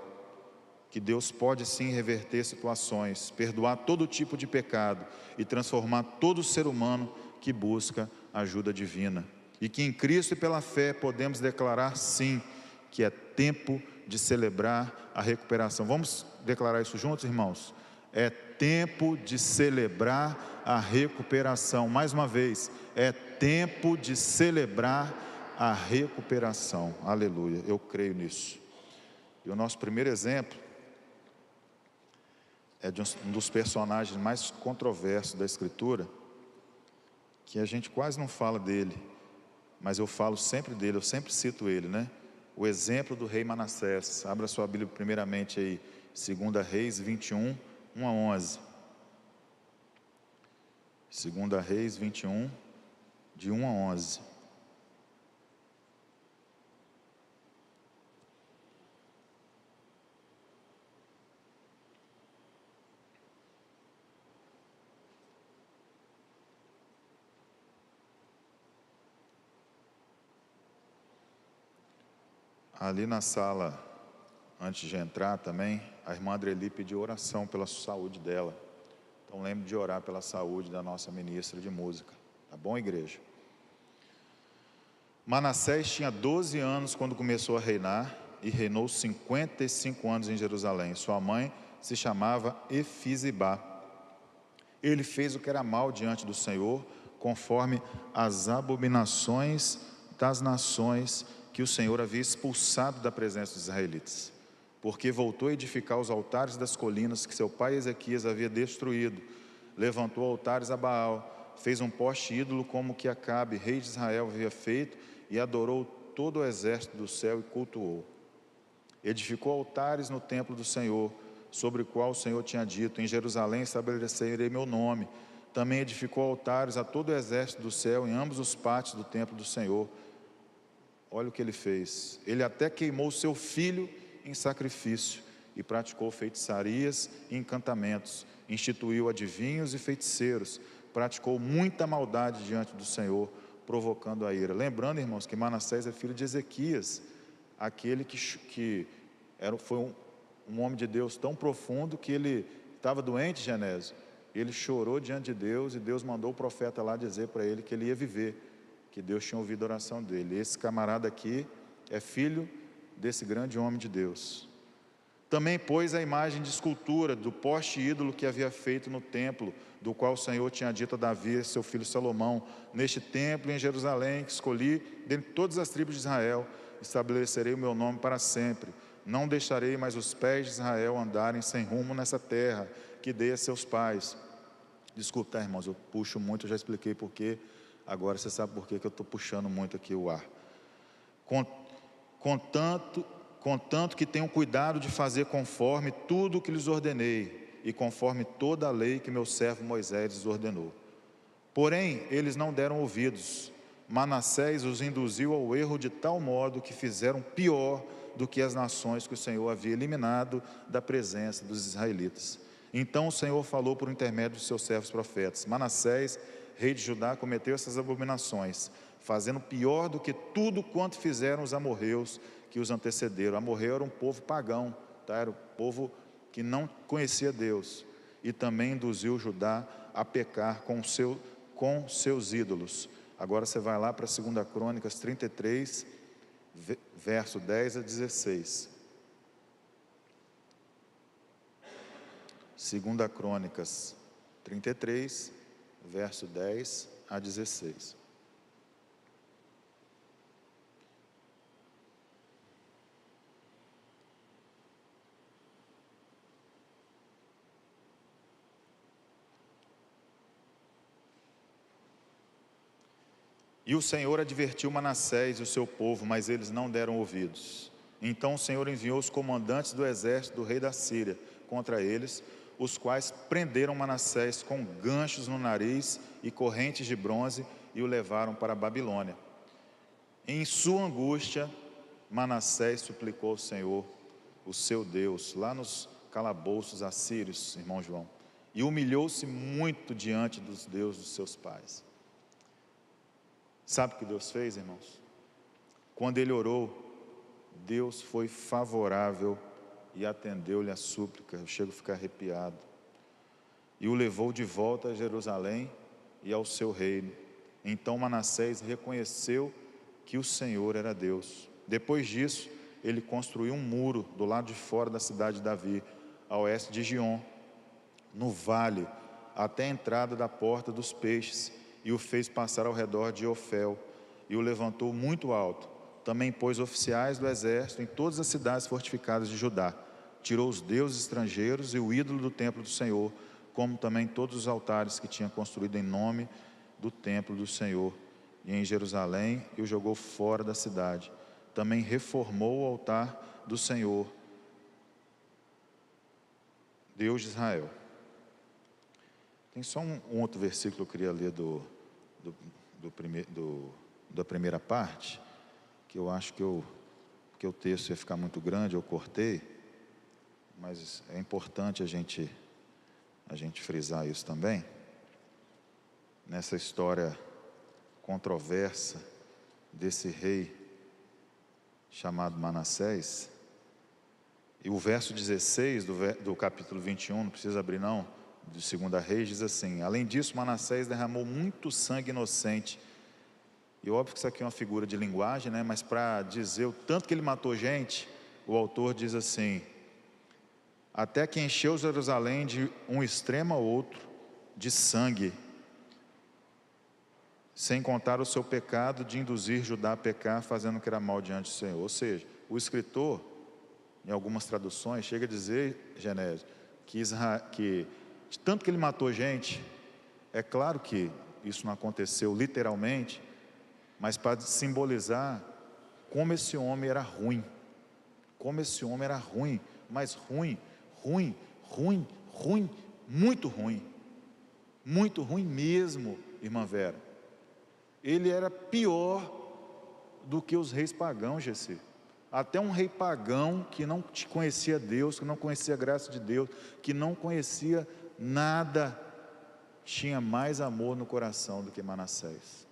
que Deus pode sim reverter situações, perdoar todo tipo de pecado e transformar todo ser humano que busca ajuda divina. E que em Cristo e pela fé podemos declarar sim, que é tempo de celebrar a recuperação. Vamos declarar isso juntos, irmãos? É tempo de celebrar a recuperação. Mais uma vez, é tempo de celebrar a recuperação. Aleluia, eu creio nisso. E o nosso primeiro exemplo é de um dos personagens mais controversos da Escritura, que a gente quase não fala dele, mas eu falo sempre dele, eu sempre cito ele, né? O exemplo do rei Manassés. Abra sua Bíblia primeiramente aí, 2 Reis 21, 1 a 11. 2 Reis 21, de 1 a 11. Ali na sala, antes de entrar também, a irmã Adreli pediu oração pela saúde dela. Então lembre de orar pela saúde da nossa ministra de música. Tá bom, igreja? Manassés tinha 12 anos quando começou a reinar e reinou 55 anos em Jerusalém. Sua mãe se chamava Efizibá. Ele fez o que era mal diante do Senhor, conforme as abominações das nações que o Senhor havia expulsado da presença dos israelitas, porque voltou a edificar os altares das colinas que seu pai Ezequias havia destruído, levantou altares a Baal, fez um poste ídolo como que Acabe, rei de Israel, havia feito, e adorou todo o exército do céu e cultuou. Edificou altares no templo do Senhor, sobre o qual o Senhor tinha dito: em Jerusalém estabelecerei meu nome. Também edificou altares a todo o exército do céu em ambos os pátios do templo do Senhor. Olha o que ele fez. Ele até queimou seu filho em sacrifício e praticou feitiçarias e encantamentos, instituiu adivinhos e feiticeiros, praticou muita maldade diante do Senhor, provocando a ira. Lembrando, irmãos, que Manassés é filho de Ezequias, aquele que foi um homem de Deus tão profundo que ele estava doente, Genésio. Ele chorou diante de Deus e Deus mandou o profeta lá dizer para ele que ele ia viver, que Deus tinha ouvido a oração dele. Esse camarada aqui é filho desse grande homem de Deus. Também pôs a imagem de escultura do poste ídolo que havia feito no templo, do qual o Senhor tinha dito a Davi, seu filho Salomão: neste templo em Jerusalém, que escolhi dentre todas as tribos de Israel, estabelecerei o meu nome para sempre. Não deixarei mais os pés de Israel andarem sem rumo nessa terra que dei a seus pais. Desculpa, tá, irmãos, eu puxo muito, eu já expliquei porquê. Agora você sabe por que eu estou puxando muito aqui o ar. Contanto que tenham cuidado de fazer conforme tudo o que lhes ordenei, e conforme toda a lei que meu servo Moisés lhes ordenou. Porém, eles não deram ouvidos. Manassés os induziu ao erro de tal modo que fizeram pior do que as nações que o Senhor havia eliminado da presença dos israelitas. Então o Senhor falou por intermédio de seus servos profetas: Manassés, rei de Judá, cometeu essas abominações, fazendo pior do que tudo quanto fizeram os amorreus que os antecederam. Amorreu era um povo pagão, tá? Era um povo que não conhecia Deus, e também induziu Judá a pecar com seus ídolos. Agora você vai lá para 2 Crônicas 33, verso 10 a 16. 2 Crônicas 33, verso 10 a 16. E o Senhor advertiu Manassés e o seu povo, mas eles não deram ouvidos. Então o Senhor enviou os comandantes do exército do rei da Síria contra eles, os quais prenderam Manassés com ganchos no nariz e correntes de bronze e o levaram para a Babilônia. Em sua angústia, Manassés suplicou ao Senhor, o seu Deus, lá nos calabouços assírios, irmão João, e humilhou-se muito diante dos deuses dos seus pais. Sabe o que Deus fez, irmãos? Quando ele orou, Deus foi favorável e atendeu-lhe a súplica. Eu chego a ficar arrepiado. E o levou de volta a Jerusalém e ao seu reino. Então Manassés reconheceu que o Senhor era Deus. Depois disso, ele construiu um muro do lado de fora da cidade de Davi, a oeste de Gion, no vale, até a entrada da porta dos peixes, e o fez passar ao redor de Ofel, e o levantou muito alto. Também pôs oficiais do exército em todas as cidades fortificadas de Judá. Tirou os deuses estrangeiros e o ídolo do templo do Senhor, como também todos os altares que tinha construído em nome do templo do Senhor, e em Jerusalém, e o jogou fora da cidade. Também reformou o altar do Senhor, Deus de Israel. Tem só um outro versículo que eu queria ler da primeira parte, que eu acho que o texto ia ficar muito grande, eu cortei, mas é importante a gente frisar isso também. Nessa história controversa desse rei chamado Manassés, e o verso 16 do capítulo 21, não precisa abrir não, de 2 Reis, diz assim: além disso, Manassés derramou muito sangue inocente. E óbvio que isso aqui é uma figura de linguagem, né? Mas para dizer o tanto que ele matou gente, o autor diz assim: até que encheu Jerusalém de um extremo ao outro de sangue, sem contar o seu pecado de induzir Judá a pecar, fazendo o que era mal diante do Senhor. Ou seja, o escritor, em algumas traduções, chega a dizer, Genésio, que de tanto que ele matou gente, é claro que isso não aconteceu literalmente, mas para simbolizar como esse homem era ruim, mas ruim, muito ruim mesmo, irmã Vera. Ele era pior do que os reis pagãos, Gessi. Até um rei pagão que não conhecia Deus, que não conhecia a graça de Deus, que não conhecia nada, tinha mais amor no coração do que Manassés.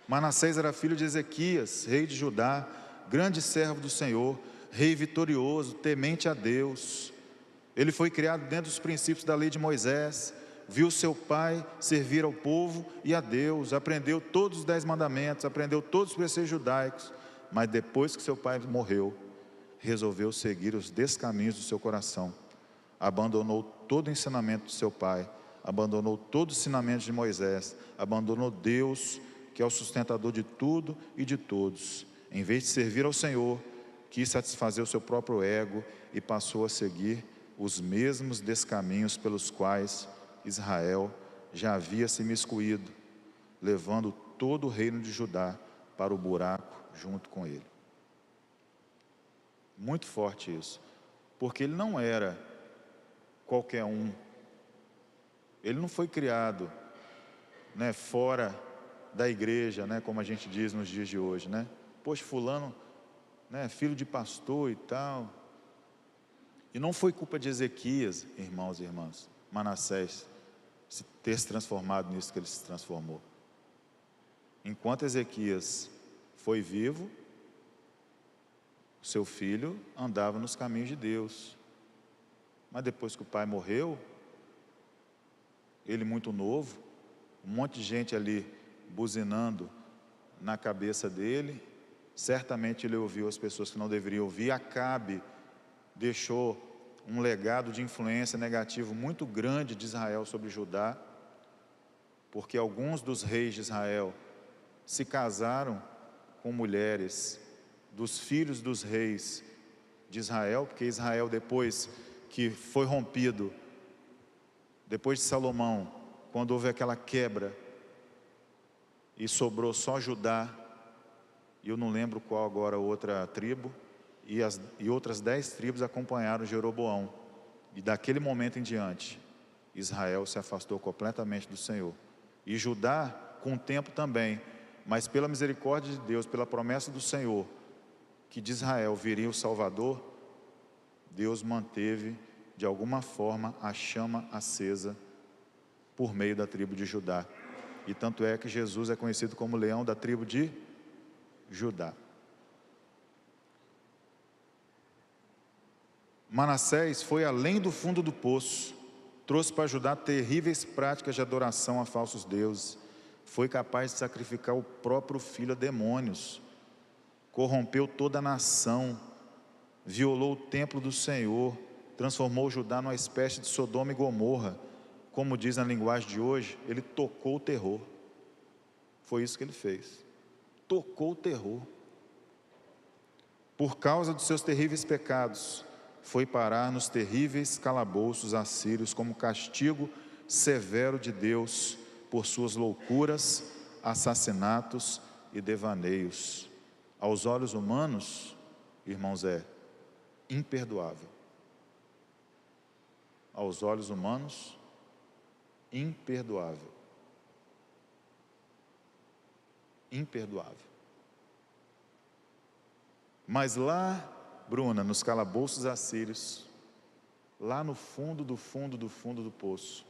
Manassés era filho de Ezequias, rei de Judá, grande servo do Senhor, rei vitorioso, temente a Deus. Ele foi criado dentro dos princípios da lei de Moisés, viu seu pai servir ao povo e a Deus, aprendeu todos os 10 mandamentos, aprendeu todos os preceitos judaicos, mas depois que seu pai morreu, resolveu seguir os descaminhos do seu coração, abandonou todo o ensinamento do seu pai, abandonou todo o ensinamento de Moisés, abandonou Deus, que é o sustentador de tudo e de todos. Em vez de servir ao Senhor, quis satisfazer o seu próprio ego e passou a seguir os mesmos descaminhos pelos quais Israel já havia se miscuído, levando todo o reino de Judá para o buraco junto com ele. Muito forte isso, porque ele não era qualquer um. Ele não foi criado, né, fora da igreja, né, como a gente diz nos dias de hoje, né? Poxa, fulano, né, filho de pastor e tal. E não foi culpa de Ezequias, irmãos e irmãs, Manassés, ter se transformado nisso que ele se transformou. Enquanto Ezequias foi vivo, seu filho andava nos caminhos de Deus. Mas depois que o pai morreu, ele muito novo, um monte de gente ali buzinando na cabeça dele, certamente ele ouviu as pessoas que não deveriam ouvir. Acabe deixou um legado de influência negativo muito grande de Israel sobre Judá, porque alguns dos reis de Israel se casaram com mulheres dos filhos dos reis de Israel, porque Israel, depois que foi rompido, depois de Salomão, quando houve aquela quebra e sobrou só Judá, e eu não lembro qual agora outra tribo, e outras 10 tribos acompanharam Jeroboão, e daquele momento em diante Israel se afastou completamente do Senhor, e Judá com o tempo também, mas pela misericórdia de Deus, pela promessa do Senhor, que de Israel viria o Salvador, Deus manteve de alguma forma a chama acesa por meio da tribo de Judá. E tanto é que Jesus é conhecido como leão da tribo de Judá. Manassés foi além do fundo do poço, trouxe para Judá terríveis práticas de adoração a falsos deuses, foi capaz de sacrificar o próprio filho a demônios, corrompeu toda a nação, violou o templo do Senhor, transformou Judá numa espécie de Sodoma e Gomorra. Como diz na linguagem de hoje, ele tocou o terror. Foi isso que ele fez, tocou o terror. Por causa dos seus terríveis pecados, foi parar nos terríveis calabouços assírios como castigo severo de Deus por suas loucuras, assassinatos e devaneios. Aos olhos humanos, irmãos, é imperdoável. Aos olhos humanos, imperdoável. Imperdoável. Mas lá, Bruna, nos calabouços assírios, lá no fundo do fundo do fundo do poço,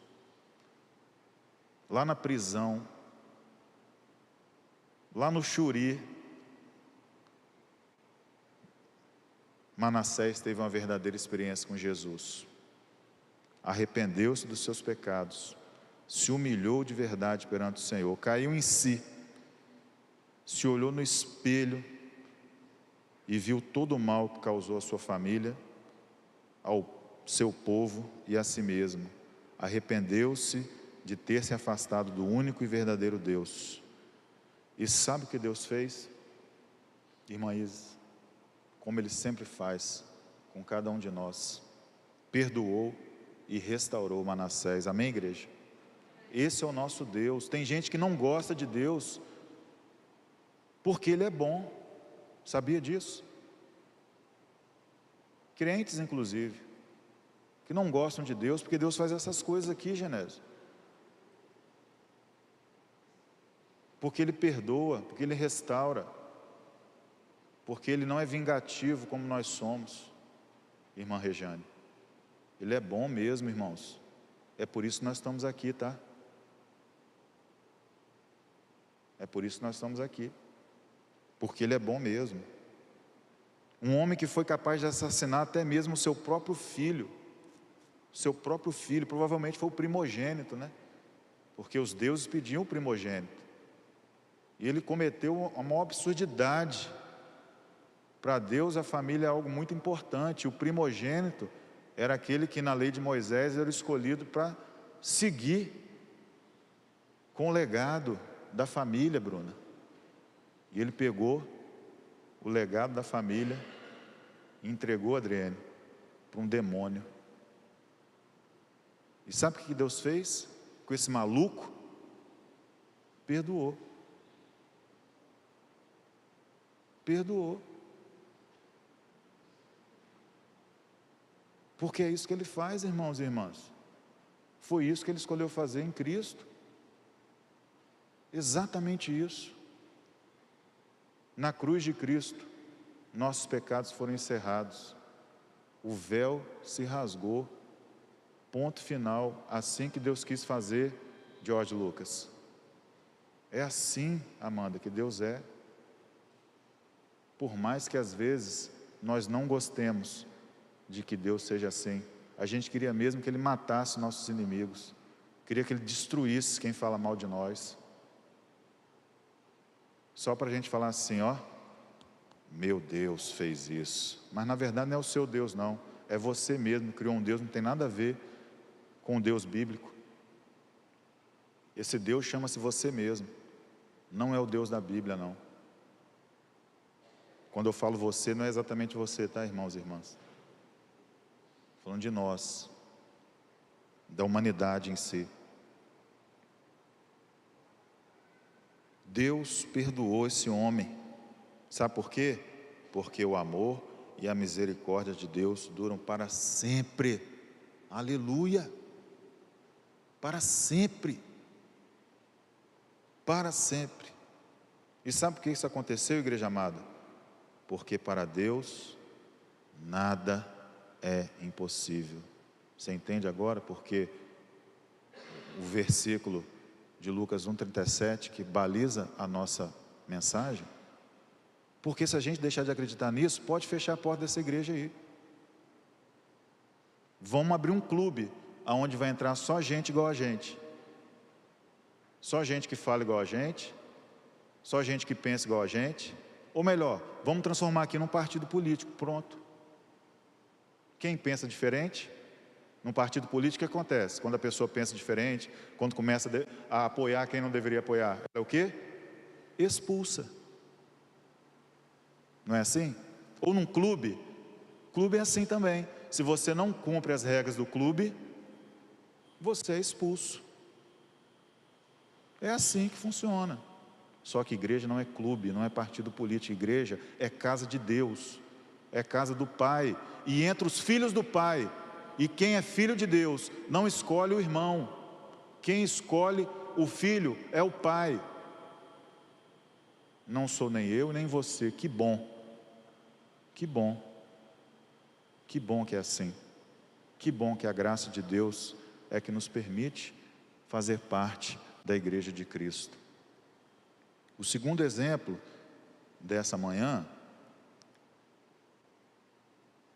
lá na prisão, lá no Xuri, Manassés teve uma verdadeira experiência com Jesus. Arrependeu-se dos seus pecados, se humilhou de verdade perante o Senhor, caiu em si, se olhou no espelho e viu todo o mal que causou à sua família, ao seu povo e a si mesmo. Arrependeu-se de ter se afastado do único e verdadeiro Deus. E sabe o que Deus fez? Irmã Isis, como Ele sempre faz com cada um de nós, perdoou e restaurou Manassés. Amém, igreja? Esse é o nosso Deus. Tem gente que não gosta de Deus porque Ele é bom. Sabia disso? Crentes, inclusive, que não gostam de Deus porque Deus faz essas coisas aqui, Genésio. Porque Ele perdoa, porque Ele restaura, porque Ele não é vingativo como nós somos, irmã Regiane. Ele é bom mesmo, irmãos. É por isso que nós estamos aqui, tá? É por isso que nós estamos aqui, porque Ele é bom mesmo. Um homem que foi capaz de assassinar até mesmo o seu próprio filho. O seu próprio filho, provavelmente foi o primogênito, né? Porque os deuses pediam o primogênito. E ele cometeu a maior absurdidade. Para Deus a família é algo muito importante. O primogênito era aquele que na lei de Moisés era escolhido para seguir com o legado da família, Bruna. E ele pegou o legado da família e entregou, Adriane, para um demônio. E sabe o que Deus fez com esse maluco? Perdoou. Perdoou. Porque é isso que Ele faz, irmãos e irmãs. Foi isso que Ele escolheu fazer em Cristo. Exatamente isso. Na cruz de Cristo, nossos pecados foram encerrados. O véu se rasgou. Ponto final. Assim que Deus quis fazer, George Lucas. É assim, Amanda, que Deus é. Por mais que às vezes nós não gostemos de que Deus seja assim, a gente queria mesmo que Ele matasse nossos inimigos, queria que Ele destruísse quem fala mal de nós, só para a gente falar assim, ó, meu Deus fez isso. Mas na verdade não é o seu Deus não, é você mesmo que criou um Deus, não tem nada a ver com o Deus bíblico. Esse Deus chama-se você mesmo, não é o Deus da Bíblia não. Quando eu falo você, não é exatamente você, tá, irmãos e irmãs? Falando de nós, da humanidade em si. Deus perdoou esse homem. Sabe por quê? Porque o amor e a misericórdia de Deus duram para sempre. Aleluia! Para sempre. Para sempre. E sabe por que isso aconteceu, igreja amada? Porque para Deus nada é impossível. Você entende agora? Porque o versículo de Lucas 1,37 que baliza a nossa mensagem. Porque se a gente deixar de acreditar nisso, pode fechar a porta dessa igreja aí. Vamos abrir um clube onde vai entrar só gente igual a gente. Só gente que fala igual a gente. Só gente que pensa igual a gente. Ou melhor, vamos transformar aqui num partido político, pronto. Quem pensa diferente, num partido político, o que acontece? Quando a pessoa pensa diferente, quando começa a apoiar quem não deveria apoiar, é o quê? Expulsa. Não é assim? Ou num clube é assim também. Se você não cumpre as regras do clube, você é expulso. É assim que funciona. Só que igreja não é clube, não é partido político. Igreja é casa de Deus, é casa do Pai. E entre os filhos do Pai, e quem é filho de Deus, não escolhe o irmão. Quem escolhe o filho é o Pai. Não sou nem eu, nem você. Que bom. Que bom. Que bom que é assim. Que bom que a graça de Deus é que nos permite fazer parte da igreja de Cristo. O segundo exemplo dessa manhã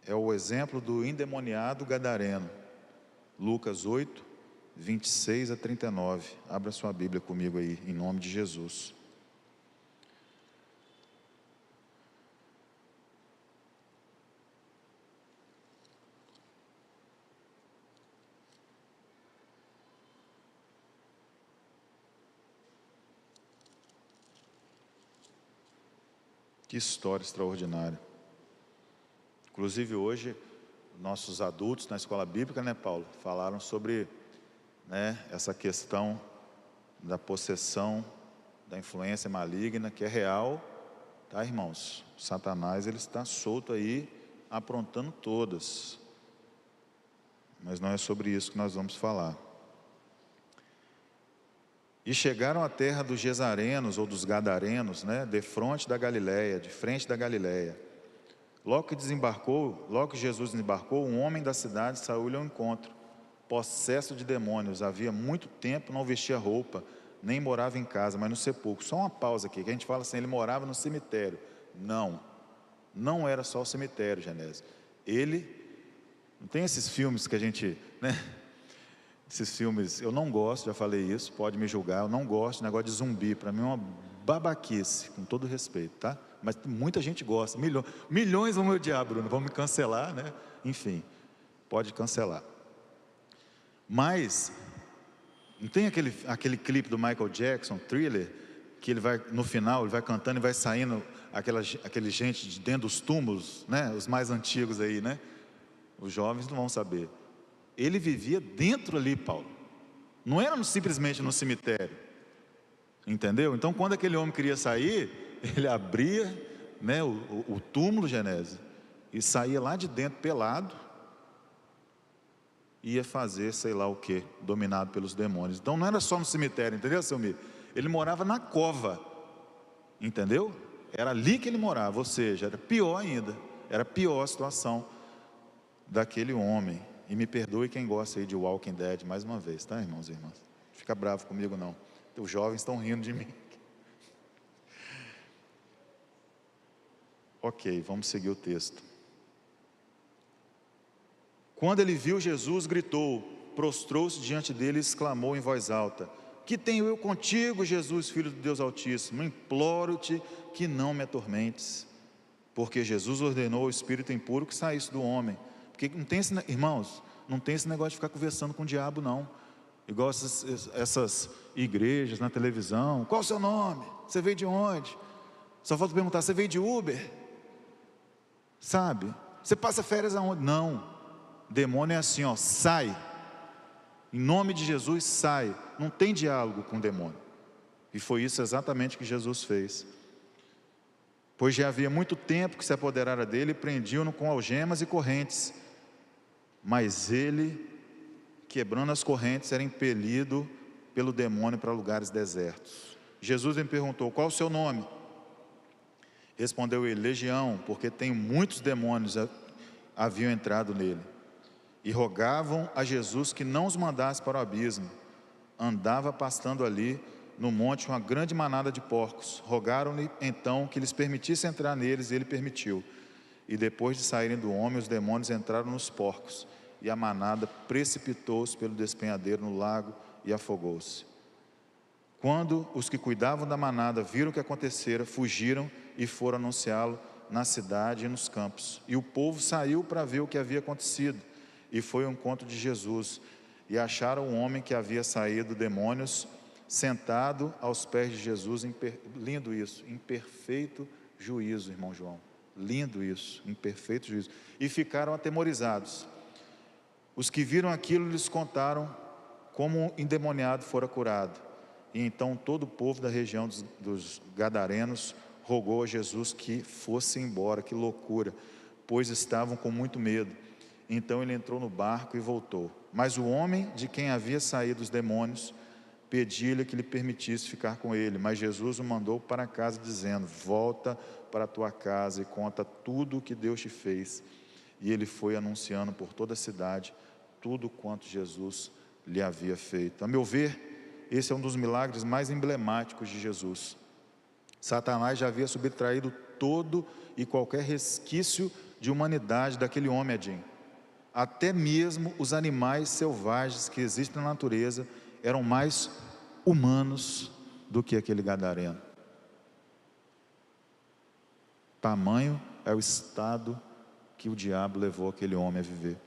é o exemplo do endemoniado gadareno. Lucas 8, 26 a 39. Abra sua Bíblia comigo aí, em nome de Jesus. Que história extraordinária. Inclusive hoje, nossos adultos na escola bíblica, né, Paulo, falaram sobre, essa questão da possessão, da influência maligna, que é real, tá, irmãos? Satanás, ele está solto aí, aprontando todas. Mas não é sobre isso que nós vamos falar. E chegaram à terra dos Gesarenos, ou dos Gadarenos, de frente da Galileia, de frente da Galileia. Logo que Jesus desembarcou, um homem da cidade saiu-lhe ao encontro, possesso de demônios, havia muito tempo não vestia roupa, nem morava em casa, mas no sepulcro. Só uma pausa aqui, que a gente fala assim, ele morava no cemitério. Não era só o cemitério, Genésio. Ele, não tem esses filmes que a gente, né? Esses filmes, eu não gosto, já falei isso, pode me julgar, eu não gosto de negócio de zumbi, para mim é uma babaquice, com todo respeito, tá? Mas muita gente gosta, milhões vão me odiar, Bruno, vão me cancelar, né? Enfim, pode cancelar. Mas, não tem aquele clipe do Michael Jackson, Thriller, que ele vai, no final, ele vai cantando e vai saindo aquele gente de dentro dos túmulos, né? Os mais antigos aí, né? Os jovens não vão saber. Ele vivia dentro ali, Paulo. Não era simplesmente no cemitério. Entendeu? Então, quando aquele homem queria sair, ele abria, né, o túmulo, Genésio, e saía lá de dentro pelado, ia fazer sei lá o que, dominado pelos demônios. Então não era só no cemitério, entendeu, Selmir? Ele morava na cova, entendeu? Era ali que ele morava, ou seja, era pior ainda, era pior a situação daquele homem. E me perdoe quem gosta aí de Walking Dead mais uma vez, tá, irmãos e irmãs? Não fica bravo comigo não, os jovens estão rindo de mim. Ok, vamos seguir o texto. Quando ele viu Jesus, gritou, prostrou-se diante dele e exclamou em voz alta: que tenho eu contigo, Jesus, Filho do Deus Altíssimo? Imploro-te que não me atormentes. Porque Jesus ordenou ao espírito impuro que saísse do homem. Porque não tem irmãos, não tem esse negócio de ficar conversando com o diabo não. Igual essas igrejas na televisão. Qual o seu nome? Você veio de onde? Só falta perguntar, você veio de Uber? Sabe? Você passa férias aonde? Não. Demônio é assim, ó, sai. Em nome de Jesus, sai. Não tem diálogo com o demônio. E foi isso exatamente que Jesus fez. Pois já havia muito tempo que se apoderara dele e prendiam-no com algemas e correntes. Mas ele, quebrando as correntes, era impelido pelo demônio para lugares desertos. Jesus lhe perguntou, qual o seu nome? Respondeu ele, Legião, porque tem muitos demônios haviam entrado nele. E rogavam a Jesus que não os mandasse para o abismo. Andava pastando ali no monte uma grande manada de porcos. Rogaram-lhe então que lhes permitisse entrar neles, e ele permitiu. E depois de saírem do homem, os demônios entraram nos porcos, e a manada precipitou-se pelo despenhadeiro no lago e afogou-se. Quando os que cuidavam da manada viram o que acontecera, fugiram e foram anunciá-lo na cidade e nos campos. E o povo saiu para ver o que havia acontecido, e foi ao encontro de Jesus, e acharam um homem que havia saído demônios, sentado aos pés de Jesus, lindo isso, em perfeito juízo, irmão João, lindo isso, em perfeito juízo, e ficaram atemorizados. Os que viram aquilo lhes contaram como um endemoniado fora curado, e então todo o povo da região dos Gadarenos rogou a Jesus que fosse embora. Que loucura, pois estavam com muito medo. Então ele entrou no barco e voltou. Mas o homem de quem havia saído os demônios pedia-lhe que lhe permitisse ficar com ele. Mas Jesus o mandou para casa, dizendo: volta para a tua casa e conta tudo o que Deus te fez. E ele foi anunciando por toda a cidade tudo quanto Jesus lhe havia feito. A meu ver, esse é um dos milagres mais emblemáticos de Jesus. Satanás já havia subtraído todo e qualquer resquício de humanidade daquele homem, Edim. Até mesmo os animais selvagens que existem na natureza eram mais humanos do que aquele gadareno. Tamanho é o estado que o diabo levou aquele homem a viver.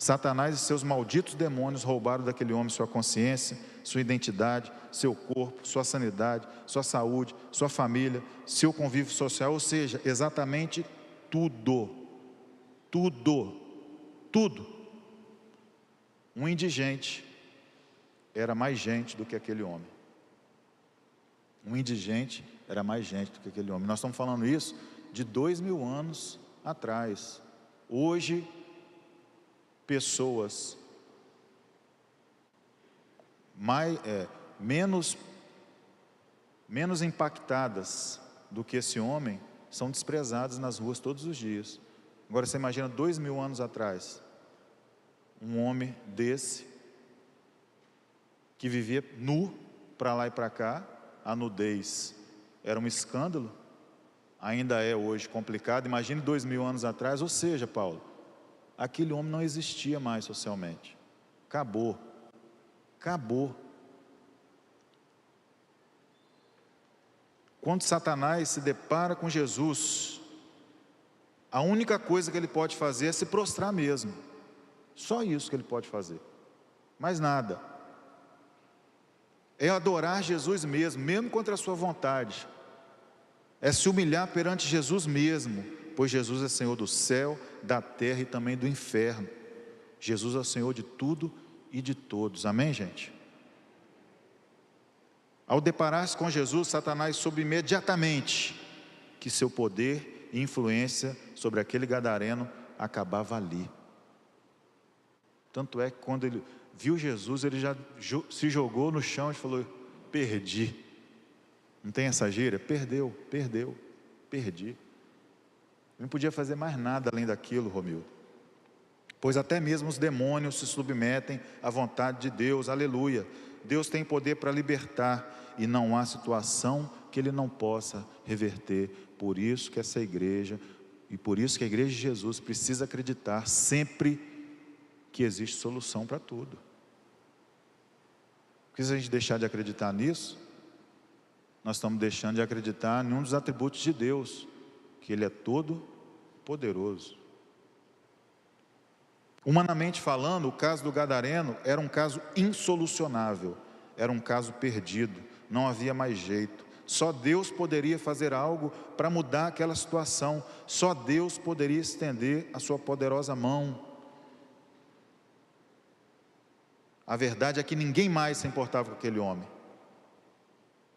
Satanás e seus malditos demônios roubaram daquele homem sua consciência, sua identidade, seu corpo, sua sanidade, sua saúde, sua família, seu convívio social, ou seja, exatamente tudo. Um indigente era mais gente do que aquele homem. Um indigente era mais gente do que aquele homem. Nós estamos falando isso de 2000 anos atrás. Hoje, pessoas menos impactadas do que esse homem são desprezadas nas ruas todos os dias. Agora você imagina 2000 anos atrás, um homem desse, que vivia nu, para lá e para cá, a nudez era um escândalo, ainda é hoje complicado, imagine 2000 anos atrás, ou seja, Paulo, aquele homem não existia mais socialmente, acabou. Quando Satanás se depara com Jesus, a única coisa que ele pode fazer é se prostrar mesmo, só isso que ele pode fazer, mais nada, é adorar Jesus mesmo, mesmo contra a sua vontade, é se humilhar perante Jesus mesmo, pois Jesus é Senhor do céu, da terra e também do inferno. Jesus é o Senhor de tudo e de todos, amém, gente? Ao deparar-se com Jesus, Satanás soube imediatamente que seu poder e influência sobre aquele gadareno acabava ali. Tanto é que quando ele viu Jesus, ele já se jogou no chão e falou: perdi. Não tem essa gíria? Perdi. Ele não podia fazer mais nada além daquilo, Romildo. Pois até mesmo os demônios se submetem à vontade de Deus, aleluia. Deus tem poder para libertar e não há situação que Ele não possa reverter. Por isso que essa igreja, e por isso que a igreja de Jesus precisa acreditar sempre que existe solução para tudo. Porque se a gente deixar de acreditar nisso, nós estamos deixando de acreditar em um dos atributos de Deus, que Ele é todo poderoso. Humanamente falando, o caso do gadareno era um caso insolucionável, era um caso perdido, não havia mais jeito. Só Deus poderia fazer algo para mudar aquela situação, só Deus poderia estender a sua poderosa mão. A verdade é que ninguém mais se importava com aquele homem.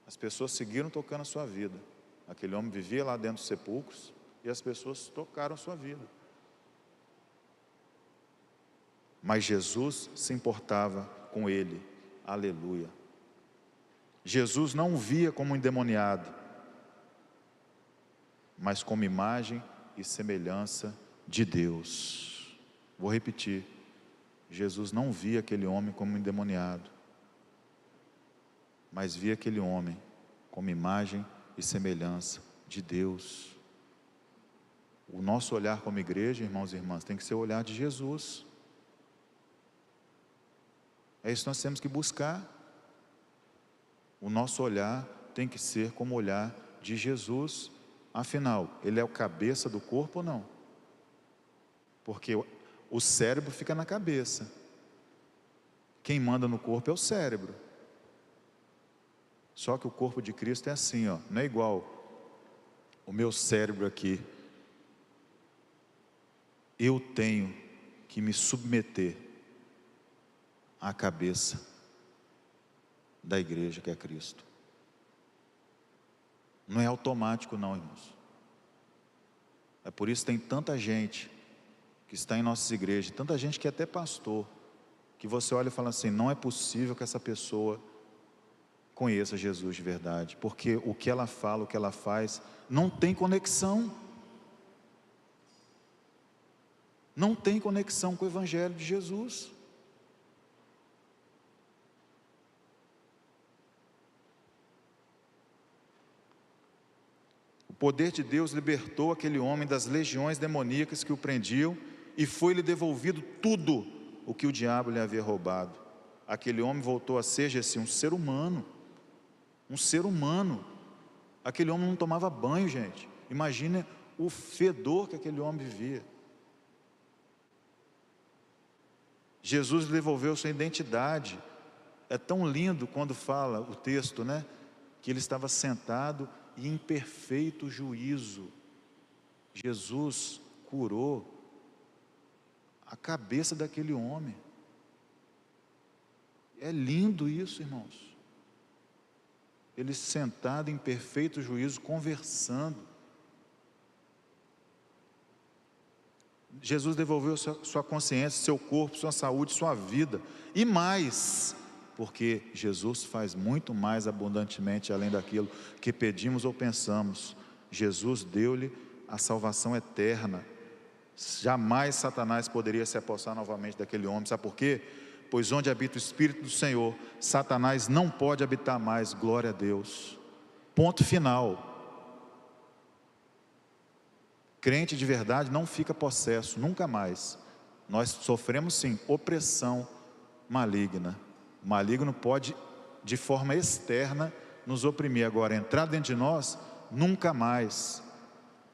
As pessoas seguiram tocando a sua vida. Aquele homem vivia lá dentro dos sepulcros e as pessoas tocaram a sua vida. Mas Jesus se importava com ele, aleluia. Jesus não o via como um endemoniado, mas como imagem e semelhança de Deus. Vou repetir, Jesus não via aquele homem como um endemoniado, mas via aquele homem como imagem e semelhança de Deus. O nosso olhar como igreja, irmãos e irmãs, tem que ser o olhar de Jesus. É isso que nós temos que buscar. O nosso olhar tem que ser como o olhar de Jesus. Afinal, Ele é o cabeça do corpo ou não? Porque o cérebro fica na cabeça. Quem manda no corpo é o cérebro. Só que o corpo de Cristo é assim, ó, não é igual o meu cérebro aqui. Eu tenho que me submeter à cabeça da igreja, que é Cristo. Não é automático não, irmãos. É por isso que tem tanta gente que está em nossas igrejas, tanta gente que é até pastor, que você olha e fala assim: não é possível que essa pessoa conheça Jesus de verdade, porque o que ela fala, o que ela faz, não tem conexão. Não tem conexão com o Evangelho de Jesus. O poder de Deus libertou aquele homem das legiões demoníacas que o prendiam, e foi-lhe devolvido tudo o que o diabo lhe havia roubado. Aquele homem voltou a ser, assim, um ser humano. Um ser humano. Aquele homem não tomava banho, gente. Imagina o fedor que aquele homem vivia. Jesus lhe devolveu sua identidade. É tão lindo quando fala o texto, né? Que ele estava sentado e em perfeito juízo. Jesus curou a cabeça daquele homem. É lindo isso, irmãos. Ele sentado em perfeito juízo, conversando. Jesus devolveu sua consciência, seu corpo, sua saúde, sua vida. E mais, porque Jesus faz muito mais abundantemente além daquilo que pedimos ou pensamos. Jesus deu-lhe a salvação eterna. Jamais Satanás poderia se apossar novamente daquele homem. Sabe por quê? pois onde habita o Espírito do Senhor, Satanás não pode habitar mais. Glória a Deus. Ponto final. Crente de verdade não fica possesso, nunca mais. Nós sofremos sim opressão maligna. O maligno pode, de forma externa, nos oprimir. Agora, entrar dentro de nós, nunca mais.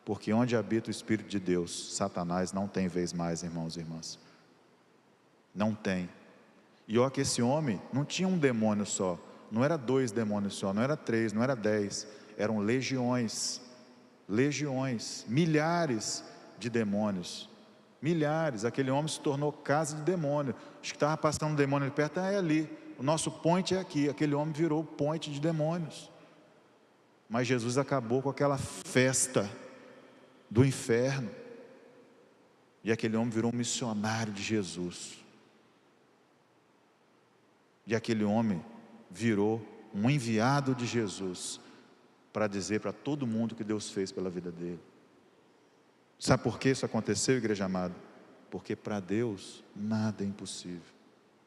Porque onde habita o Espírito de Deus, Satanás não tem vez mais, irmãos e irmãs. Não tem. E olha que esse homem não tinha um demônio só. Não era 2 demônios só, não era 3, não era 10. Eram legiões. Legiões, milhares de demônios. Milhares. Aquele homem se tornou casa de demônio. Acho que estava passando um demônio ali perto, é ali. O nosso point é aqui. Aquele homem virou point de demônios. Mas Jesus acabou com aquela festa do inferno. E aquele homem virou um missionário de Jesus. E aquele homem virou um enviado de Jesus para dizer para todo mundo o que Deus fez pela vida dele. Sabe por que isso aconteceu, igreja amada? Porque para Deus nada é impossível.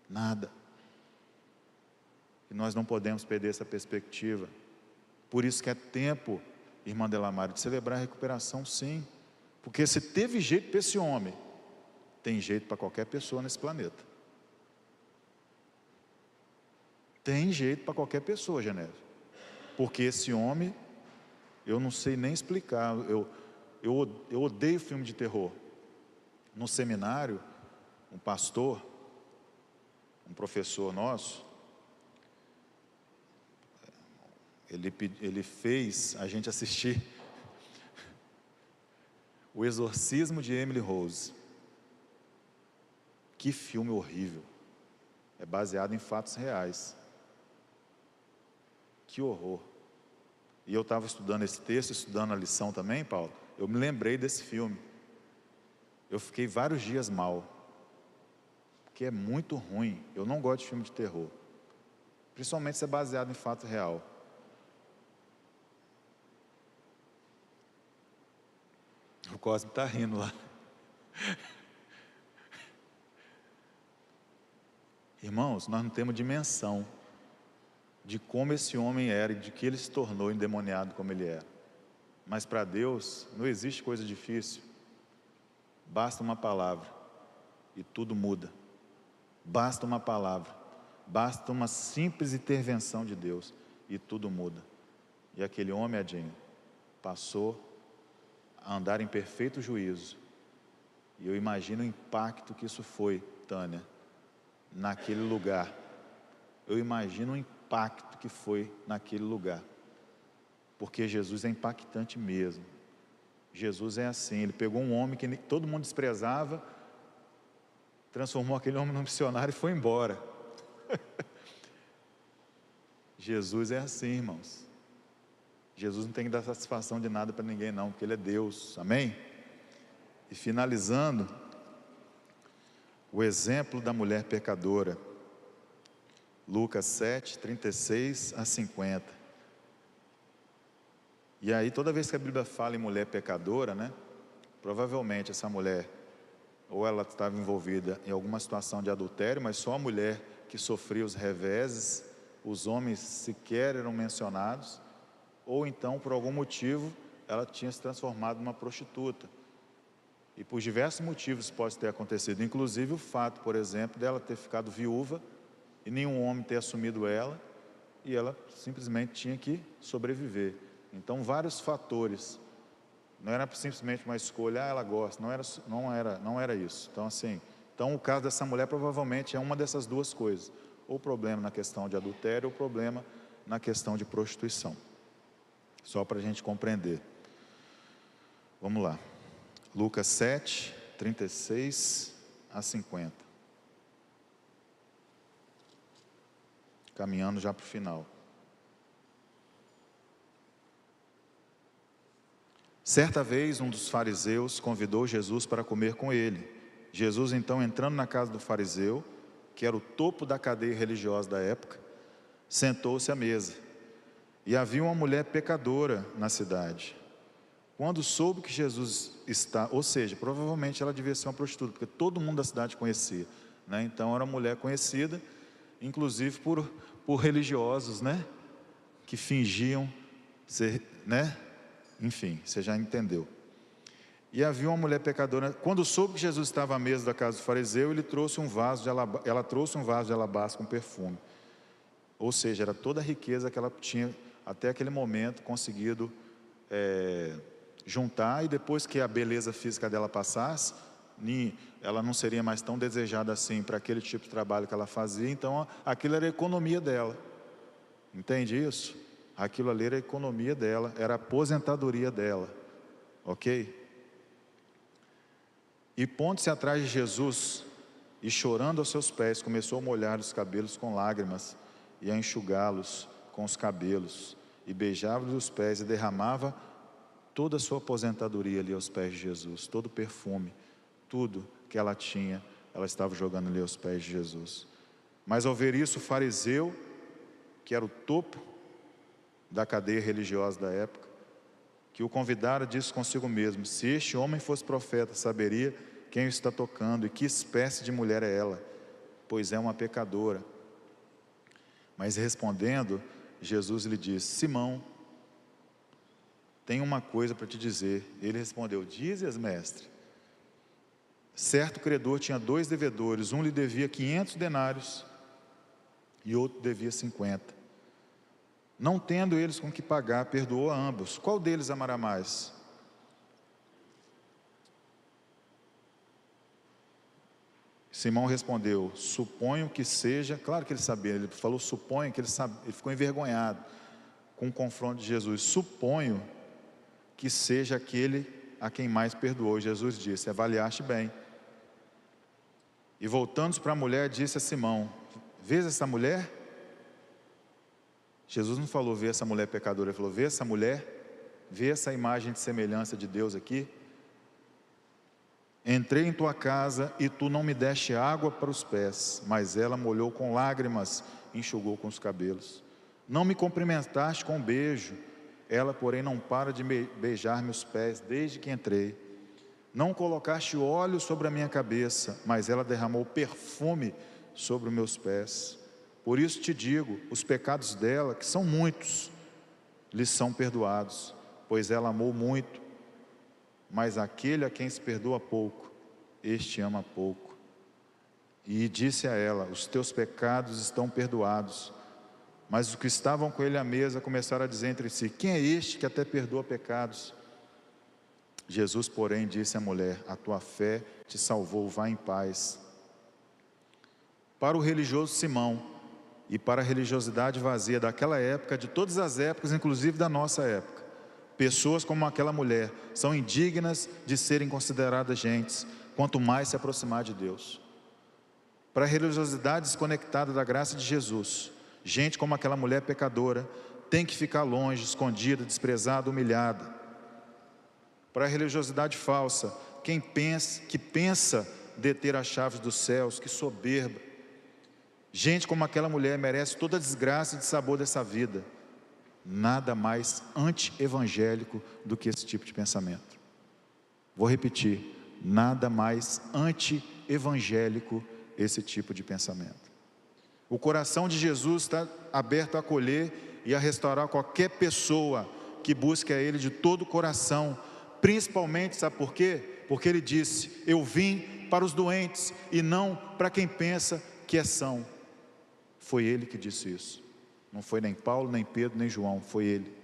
Nada. E nós não podemos perder essa perspectiva. Por isso que é tempo, irmã Delamare, de celebrar a recuperação, sim. Porque se teve jeito para esse homem, tem jeito para qualquer pessoa nesse planeta. Tem jeito para qualquer pessoa, Genésio. Porque esse homem, eu não sei nem explicar. Eu odeio filme de terror. No seminário, um pastor, um professor nosso, ele fez a gente assistir O Exorcismo de Emily Rose. Que filme horrível. É baseado em fatos reais. Que horror. E eu estava estudando esse texto, estudando a lição também, Paulo. Eu me lembrei desse filme. Eu fiquei vários dias mal. Porque é muito ruim. Eu não gosto de filme de terror. Principalmente se é baseado em fato real. O Cosme está rindo lá. Irmãos, nós não temos dimensão de como esse homem era e de que ele se tornou endemoniado como ele era. Mas para Deus não existe coisa difícil. Basta uma palavra e tudo muda. Basta uma palavra, basta uma simples intervenção de Deus e tudo muda. E aquele homem, Adinho, passou a andar em perfeito juízo. E eu imagino o impacto que isso foi, Tânia, naquele lugar. Eu imagino o impacto que foi naquele lugar. Porque Jesus é impactante mesmo. Jesus é assim, ele pegou um homem que todo mundo desprezava, transformou aquele homem num missionário e foi embora. Jesus é assim, irmãos. Jesus não tem que dar satisfação de nada para ninguém não, porque ele é Deus, amém? E finalizando, o exemplo da mulher pecadora, Lucas 7, 36 a 50. E aí toda vez que a Bíblia fala em mulher pecadora, né, provavelmente essa mulher, ou ela estava envolvida em alguma situação de adultério, mas só a mulher que sofria os reveses, os homens sequer eram mencionados, ou então por algum motivo ela tinha se transformado numa prostituta. E por diversos motivos pode ter acontecido, inclusive o fato, por exemplo, dela ter ficado viúva e nenhum homem ter assumido ela, e ela simplesmente tinha que sobreviver. Então vários fatores, não era simplesmente uma escolha, ela gosta, não era isso. Então assim, o caso dessa mulher provavelmente é uma dessas duas coisas, ou problema na questão de adultério, ou problema na questão de prostituição. Só para a gente compreender. Vamos lá. Lucas 7, 36 a 50. Caminhando já para o final. Certa vez um dos fariseus convidou Jesus para comer com ele. Jesus então, entrando na casa do fariseu, que era o topo da cadeia religiosa da época, sentou-se à mesa. E havia uma mulher pecadora na cidade. Quando soube que Jesus está, ou seja, provavelmente ela devia ser uma prostituta, porque todo mundo da cidade conhecia. né? Então era uma mulher conhecida, inclusive por religiosos, né? Que fingiam ser, né? Enfim, você já entendeu. E havia uma mulher pecadora. Quando soube que Jesus estava à mesa da casa do fariseu, ela trouxe um vaso de alabastro com perfume. Ou seja, era toda a riqueza que ela tinha até aquele momento conseguido juntar, e depois que a beleza física dela passasse, ela não seria mais tão desejada assim para aquele tipo de trabalho que ela fazia. Então aquilo era a economia dela, entende isso? Aquilo ali era a economia dela, era a aposentadoria dela, ok? E pondo-se atrás de Jesus e chorando aos seus pés, começou a molhar os cabelos com lágrimas e a enxugá-los com os cabelos, e beijava-lhe os pés e derramava toda a sua aposentadoria ali aos pés de Jesus, todo o perfume, tudo que ela tinha, ela estava jogando ali aos pés de Jesus. Mas ao ver isso, o fariseu, que era o topo da cadeia religiosa da época, que o convidara, disse consigo mesmo: se este homem fosse profeta, saberia quem o está tocando e que espécie de mulher é ela, pois é uma pecadora. Mas respondendo, Jesus lhe disse: Simão, tenho uma coisa para te dizer. Ele respondeu: dizes, mestre. Certo credor tinha 2 devedores, um lhe devia 500 denários e outro devia 50. Não tendo eles com que pagar, perdoou a ambos. Qual deles amará mais? Simão respondeu: suponho que seja. Claro que ele sabia, ele falou suponho, que ele ficou envergonhado com o confronto de Jesus. Suponho que seja aquele a quem mais perdoou. Jesus disse: avaliaste bem. E voltando-se para a mulher, disse a Simão: vês essa mulher? Jesus não falou vê essa mulher pecadora, ele falou vê essa mulher, vê essa imagem de semelhança de Deus aqui. Entrei em tua casa e tu não me deste água para os pés, mas ela molhou com lágrimas, enxugou com os cabelos. Não me cumprimentaste com um beijo, ela porém não para de beijar meus pés desde que entrei. Não colocaste óleo sobre a minha cabeça, mas ela derramou perfume sobre os meus pés. Por isso te digo, os pecados dela, que são muitos, lhes são perdoados, pois ela amou muito. Mas aquele a quem se perdoa pouco, este ama pouco. E disse a ela: os teus pecados estão perdoados. Mas os que estavam com ele à mesa começaram a dizer entre si: quem é este que até perdoa pecados? Jesus, porém, disse à mulher: a tua fé te salvou, vá em paz. Para o religioso Simão e para a religiosidade vazia daquela época, de todas as épocas, inclusive da nossa época, pessoas como aquela mulher são indignas de serem consideradas gentes, quanto mais se aproximar de Deus. Para a religiosidade desconectada da graça de Jesus, gente como aquela mulher pecadora tem que ficar longe, escondida, desprezada, humilhada. Para a religiosidade falsa, que pensa deter as chaves dos céus, que soberba. Gente como aquela mulher merece toda a desgraça e dissabor dessa vida. Nada mais anti-evangélico do que esse tipo de pensamento. Vou repetir: nada mais anti-evangélico esse tipo de pensamento. O coração de Jesus está aberto a acolher e a restaurar qualquer pessoa que busque a Ele de todo o coração. Principalmente, sabe por quê? Porque Ele disse: eu vim para os doentes e não para quem pensa que é são. Foi Ele que disse isso. Não foi nem Paulo, nem Pedro, nem João, foi Ele.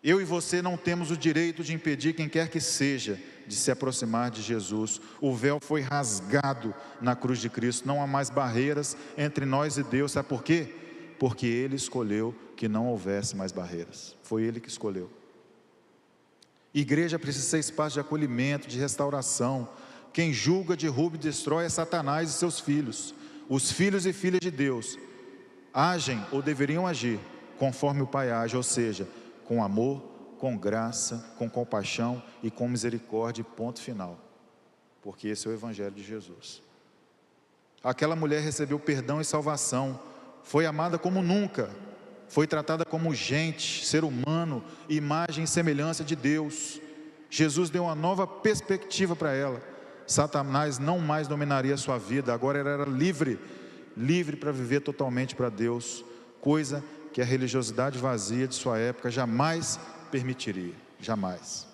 Eu e você não temos o direito de impedir quem quer que seja de se aproximar de Jesus. O véu foi rasgado na cruz de Cristo. Não há mais barreiras entre nós e Deus. Sabe por quê? Porque Ele escolheu que não houvesse mais barreiras. Foi Ele que escolheu. Igreja precisa ser espaço de acolhimento, de restauração. Quem julga, derruba e destrói é Satanás e seus filhos. Os filhos e filhas de Deus agem ou deveriam agir conforme o Pai age, ou seja, com amor, com graça, com compaixão e com misericórdia, ponto final. Porque esse é o Evangelho de Jesus. Aquela mulher recebeu perdão e salvação, foi amada como nunca, foi tratada como gente, ser humano, imagem e semelhança de Deus. Jesus deu uma nova perspectiva para ela. Satanás não mais dominaria a sua vida, agora ele era livre para viver totalmente para Deus, coisa que a religiosidade vazia de sua época jamais permitiria, jamais.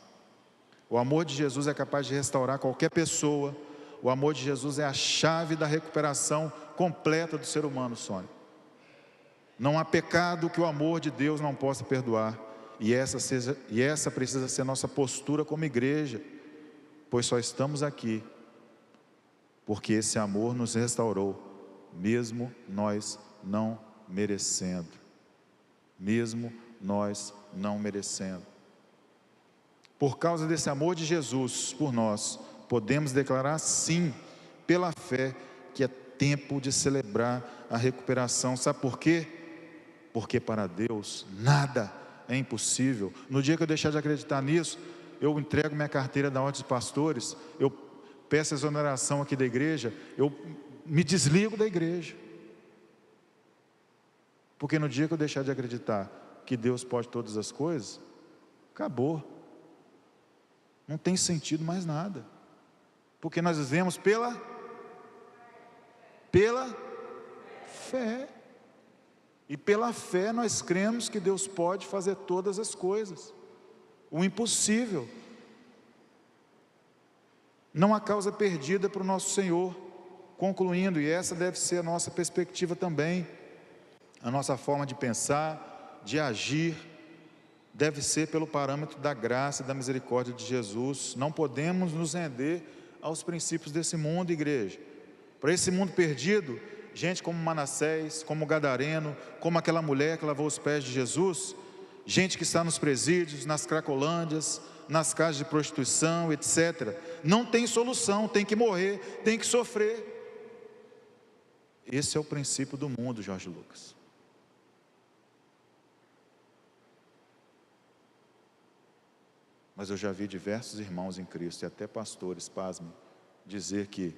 O amor de Jesus é capaz de restaurar qualquer pessoa. O amor de Jesus é a chave da recuperação completa do ser humano, Sônia. Não há pecado que o amor de Deus não possa perdoar, e essa precisa ser nossa postura como igreja, pois só estamos aqui porque esse amor nos restaurou, mesmo nós não merecendo. Mesmo nós não merecendo. Por causa desse amor de Jesus por nós, podemos declarar sim, pela fé, que é tempo de celebrar a recuperação. Sabe por quê? Porque para Deus nada é impossível. No dia que eu deixar de acreditar nisso, eu entrego minha carteira da Ordem dos Pastores, eu peço exoneração aqui da igreja, eu me desligo da igreja. Porque no dia que eu deixar de acreditar que Deus pode todas as coisas, acabou. Não tem sentido mais nada. Porque nós vivemos pela fé. E pela fé nós cremos que Deus pode fazer todas as coisas. O impossível. Não há causa perdida para o nosso Senhor. Concluindo, e essa deve ser a nossa perspectiva também, a nossa forma de pensar, de agir, deve ser pelo parâmetro da graça e da misericórdia de Jesus. Não podemos nos render aos princípios desse mundo, igreja. Para esse mundo perdido, gente como Manassés, como Gadareno, como aquela mulher que lavou os pés de Jesus, gente que está nos presídios, nas cracolândias, nas casas de prostituição, etc. Não tem solução, tem que morrer, tem que sofrer. Esse é o princípio do mundo, Jorge Lucas. Mas eu já vi diversos irmãos em Cristo, e até pastores, pasmem, dizer que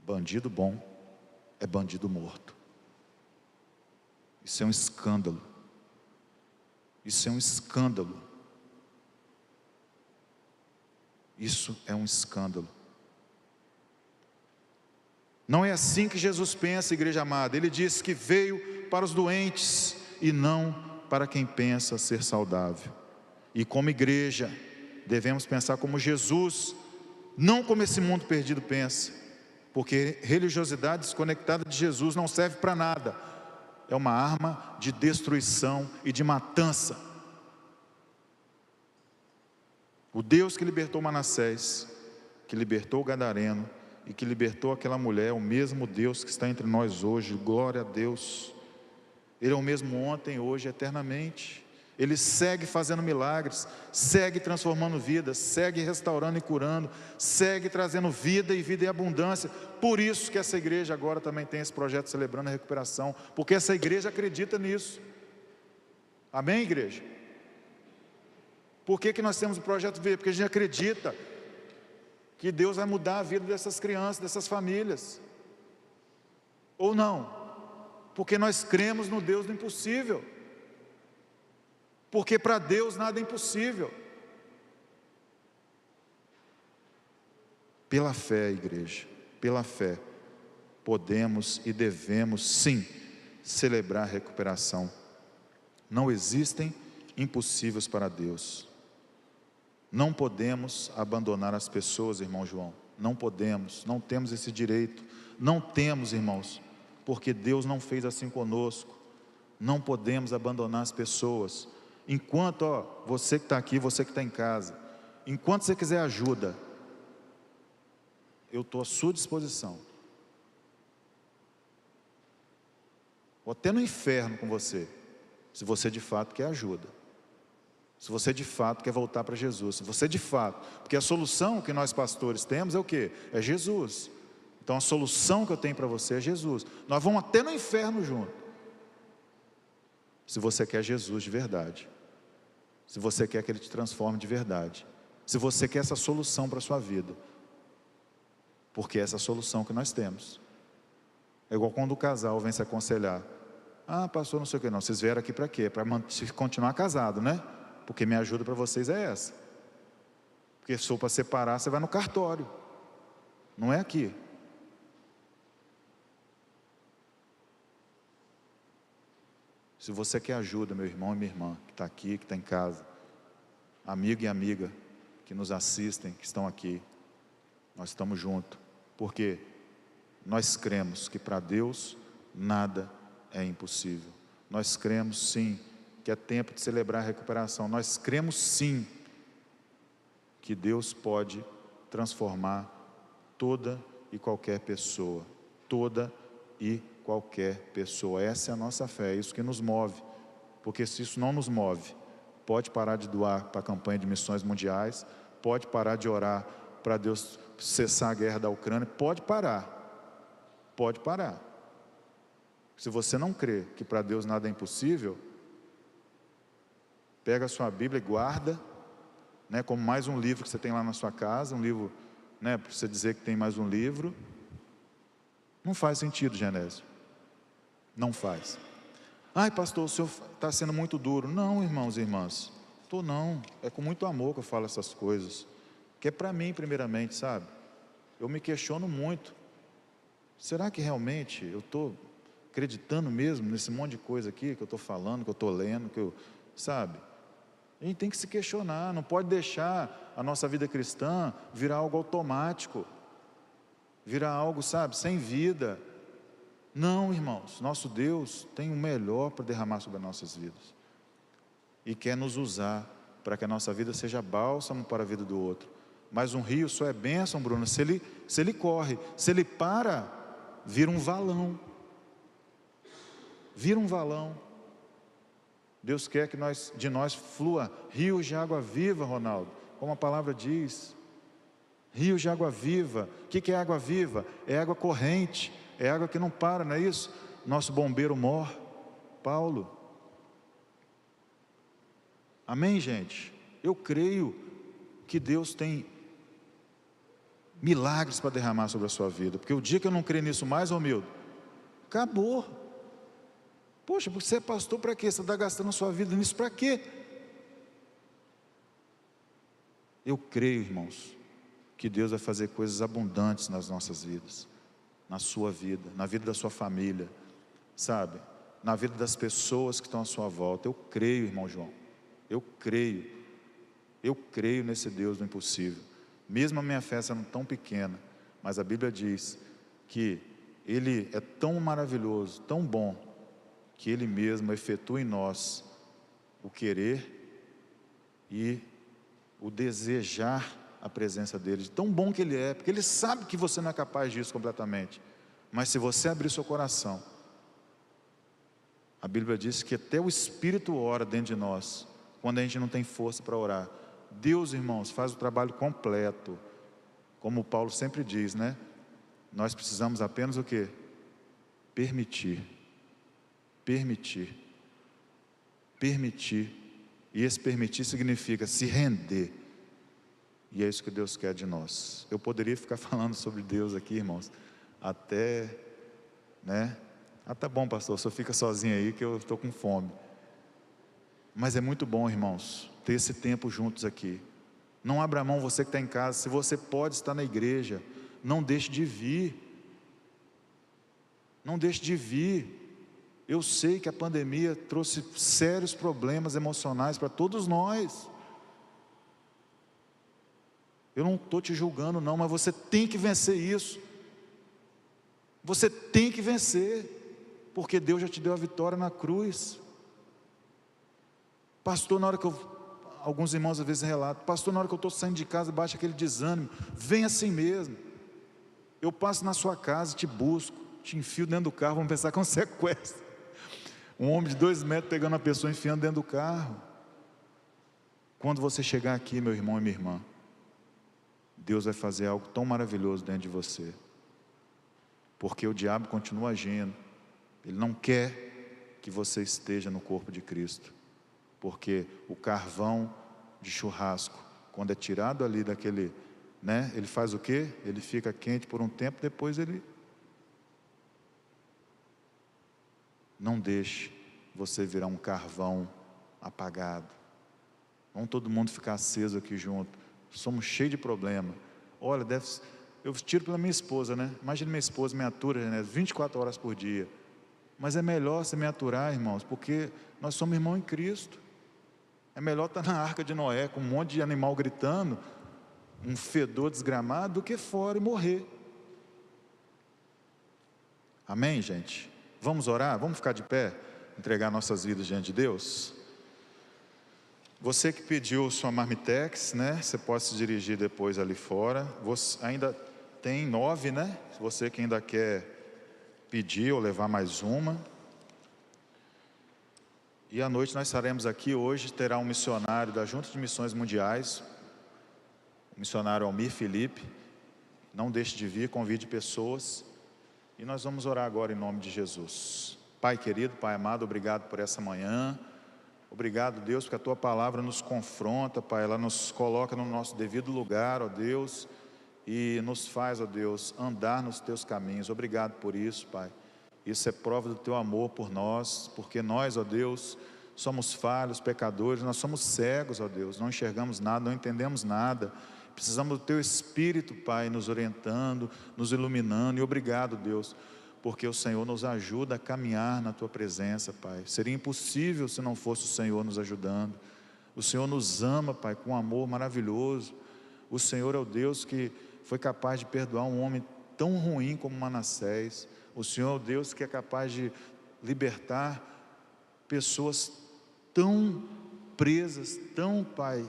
bandido bom é bandido morto. Isso é um escândalo. Isso é um escândalo. Isso é um escândalo. Não é assim que Jesus pensa, igreja amada. Ele disse que veio para os doentes e não para quem pensa ser saudável. E como igreja, devemos pensar como Jesus, não como esse mundo perdido pensa, porque religiosidade desconectada de Jesus não serve para nada, é uma arma de destruição e de matança. O Deus que libertou Manassés, que libertou o Gadareno e que libertou aquela mulher, é o mesmo Deus que está entre nós hoje, glória a Deus. Ele é o mesmo ontem, hoje, eternamente. Ele segue fazendo milagres, segue transformando vidas, segue restaurando e curando, segue trazendo vida e vida em abundância. Por isso que essa igreja agora também tem esse projeto Celebrando a Recuperação, porque essa igreja acredita nisso. Amém, igreja? Por que nós temos o projeto Vida? Porque a gente acredita que Deus vai mudar a vida dessas crianças, dessas famílias. Ou não? Porque nós cremos no Deus do impossível. Porque para Deus nada é impossível. Pela fé, igreja, pela fé, podemos e devemos sim celebrar a recuperação. Não existem impossíveis para Deus. Não podemos abandonar as pessoas, irmão João. Não podemos, não temos esse direito. Não temos, irmãos, porque Deus não fez assim conosco. Não podemos abandonar as pessoas. Enquanto, você que está aqui, você que está em casa, enquanto você quiser ajuda, eu estou à sua disposição. Vou até no inferno com você, se você de fato quer ajuda. Se você de fato quer voltar para Jesus, se você de fato, porque a solução que nós pastores temos é o quê? É Jesus. Então a solução que eu tenho para você é Jesus. Nós vamos até no inferno junto. Se você quer Jesus de verdade, se você quer que Ele te transforme de verdade, se você quer essa solução para a sua vida, porque é essa solução que nós temos. É igual quando o casal vem se aconselhar. Ah, pastor, não sei o que não, vocês vieram aqui para quê? Para continuar casado, né? Porque minha ajuda para vocês é essa. Porque se for para separar, você vai no cartório. não é aqui. Se você quer ajuda, meu irmão e minha irmã, que está aqui, que está em casa, amigo e amiga que nos assistem, que estão aqui, nós estamos juntos, porque nós cremos que para Deus nada é impossível. Nós cremos sim que é tempo de celebrar a recuperação. Nós cremos sim que Deus pode transformar toda e qualquer pessoa, toda e qualquer pessoa. Essa é a nossa fé, é isso que nos move, porque se isso não nos move, pode parar de doar para a campanha de missões mundiais, pode parar de orar para Deus cessar a guerra da Ucrânia, pode parar. Se você não crê que para Deus nada é impossível, pega a sua Bíblia e guarda, né, como mais um livro que você tem lá na sua casa, um livro, né, para você dizer que tem mais um livro. Não faz sentido, Genésio. Não faz. Ai, pastor, o senhor está sendo muito duro. Não, irmãos e irmãs, estou não. É com muito amor que eu falo essas coisas, que é para mim primeiramente, sabe? Eu me questiono muito. Será que realmente eu estou acreditando mesmo nesse monte de coisa aqui que eu estou falando, que eu estou lendo, que eu, sabe? A gente tem que se questionar, não pode deixar a nossa vida cristã virar algo automático, virar algo, sabe, sem vida. Não, irmãos, nosso Deus tem o melhor para derramar sobre as nossas vidas e quer nos usar para que a nossa vida seja bálsamo para a vida do outro. Mas um rio só é bênção, Bruno, se ele corre. Se ele para, vira um valão. Vira um valão. Deus quer que de nós flua rios de água viva, Ronaldo, como a palavra diz. Rios de água viva. O que é água viva? É água corrente, é água que não para, não é isso? Nosso bombeiro mor, Paulo. Amém, gente? Eu creio que Deus tem milagres para derramar sobre a sua vida, porque o dia que eu não creio nisso mais, Romildo, acabou. Poxa, você é pastor para quê? Você está gastando a sua vida nisso para quê? Eu creio, irmãos, que Deus vai fazer coisas abundantes nas nossas vidas, na sua vida, na vida da sua família, sabe? Na vida das pessoas que estão à sua volta. Eu creio, irmão João, eu creio nesse Deus do impossível, mesmo a minha fé sendo tão pequena, mas a Bíblia diz que Ele é tão maravilhoso, tão bom, que Ele mesmo efetua em nós o querer e o desejar a presença dEle, de tão bom que Ele é, porque Ele sabe que você não é capaz disso completamente, mas se você abrir seu coração, a Bíblia diz que até o Espírito ora dentro de nós, quando a gente não tem força para orar. Deus, irmãos, faz o trabalho completo, como o Paulo sempre diz, né? Nós precisamos apenas o quê? Permitir, e esse permitir significa se render, e é isso que Deus quer de nós. Eu poderia ficar falando sobre Deus aqui, irmãos, até, né? Ah, tá bom, pastor, só fica sozinho aí que eu estou com fome. Mas é muito bom, irmãos, ter esse tempo juntos aqui. Não abra mão, você que está em casa, se você pode estar na igreja, não deixe de vir. Não deixe de vir. Eu sei que a pandemia trouxe sérios problemas emocionais para todos nós. Eu não estou te julgando não, mas você tem que vencer isso. Você tem que vencer, porque Deus já te deu a vitória na cruz. Pastor, na hora que alguns irmãos às vezes relatam, pastor, na hora que eu estou saindo de casa, baixa aquele desânimo, vem assim mesmo. Eu passo na sua casa, te busco, te enfio dentro do carro, vamos pensar que é um sequestro. Um homem de 2 metros pegando uma pessoa, enfiando dentro do carro. Quando você chegar aqui, meu irmão e minha irmã, Deus vai fazer algo tão maravilhoso dentro de você, porque o diabo continua agindo. Ele não quer que você esteja no corpo de Cristo, porque o carvão de churrasco, quando é tirado ali daquele, né, ele faz o quê? Ele fica quente por um tempo, depois ele... Não deixe você virar um carvão apagado. Vamos todo mundo ficar aceso aqui junto. Somos cheios de problema. Olha, eu tiro pela minha esposa, né? Imagina minha esposa me atura, né? 24 horas por dia. Mas é melhor você me aturar, irmãos, porque nós somos irmãos em Cristo. É melhor estar na arca de Noé com um monte de animal gritando, um fedor desgramado, do que fora e morrer. Amém, gente? Vamos orar? Vamos ficar de pé? Entregar nossas vidas diante de Deus? Você que pediu sua marmitex, né? Você pode se dirigir depois ali fora. Você ainda tem 9, né? Você que ainda quer pedir ou levar mais uma. E à noite nós estaremos aqui. Hoje terá um missionário da Junta de Missões Mundiais, o missionário Almir Felipe. Não deixe de vir, convide pessoas. E nós vamos orar agora em nome de Jesus. Pai querido, Pai amado, obrigado por essa manhã. Obrigado, Deus, porque a Tua palavra nos confronta, Pai. Ela nos coloca no nosso devido lugar, ó Deus, e nos faz, ó Deus, andar nos Teus caminhos. Obrigado por isso, Pai. Isso é prova do Teu amor por nós, porque nós, ó Deus, somos falhos, pecadores, nós somos cegos, ó Deus, não enxergamos nada, não entendemos nada. Precisamos do Teu Espírito, Pai, nos orientando, nos iluminando. E obrigado, Deus, porque o Senhor nos ajuda a caminhar na Tua presença, Pai. Seria impossível se não fosse o Senhor nos ajudando. O Senhor nos ama, Pai, com um amor maravilhoso. O Senhor é o Deus que foi capaz de perdoar um homem tão ruim como Manassés. O Senhor é o Deus que é capaz de libertar pessoas tão presas, tão, Pai,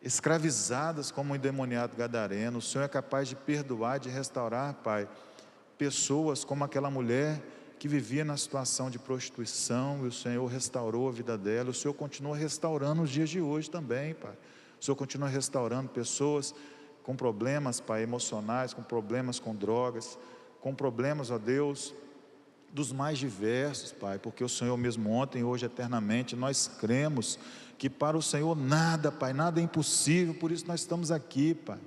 escravizadas como o endemoniado gadareno. O Senhor é capaz de perdoar, de restaurar, Pai, pessoas como aquela mulher que vivia na situação de prostituição, e o Senhor restaurou a vida dela. O Senhor continua restaurando os dias de hoje também, Pai. O Senhor continua restaurando pessoas com problemas, Pai, emocionais, com problemas com drogas, com problemas, ó Deus, dos mais diversos, Pai, porque o Senhor mesmo ontem, hoje, eternamente, nós cremos que para o Senhor nada, Pai, nada é impossível. Por isso nós estamos aqui, Pai,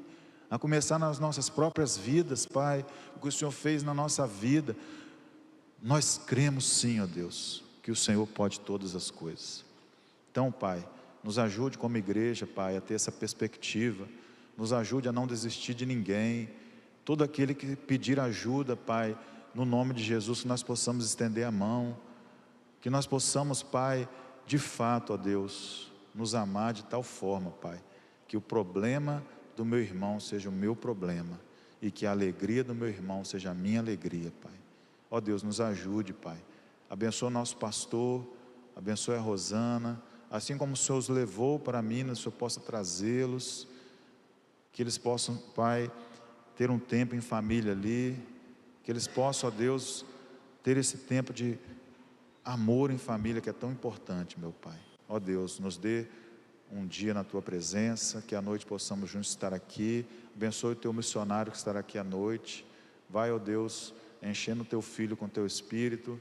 a começar nas nossas próprias vidas, Pai, o que o Senhor fez na nossa vida. Nós cremos sim, ó Deus, que o Senhor pode todas as coisas. Então, Pai, nos ajude como igreja, Pai, a ter essa perspectiva. Nos ajude a não desistir de ninguém. Todo aquele que pedir ajuda, Pai, no nome de Jesus, que nós possamos estender a mão, que nós possamos, Pai, de fato, ó Deus, nos amar de tal forma, Pai, que o problema do meu irmão seja o meu problema, e que a alegria do meu irmão seja a minha alegria, Pai. Ó Deus, nos ajude, Pai. Abençoa o nosso pastor, abençoe a Rosana, assim como o Senhor os levou para Minas, o Senhor possa trazê-los, que eles possam, Pai, ter um tempo em família ali, que eles possam, ó Deus, ter esse tempo de amor em família que é tão importante, meu Pai. Ó Deus, nos dê um dia na Tua presença, que à noite possamos juntos estar aqui. Abençoe o Teu missionário que estará aqui à noite. Vai, ó Deus, enchendo o Teu filho com Teu Espírito.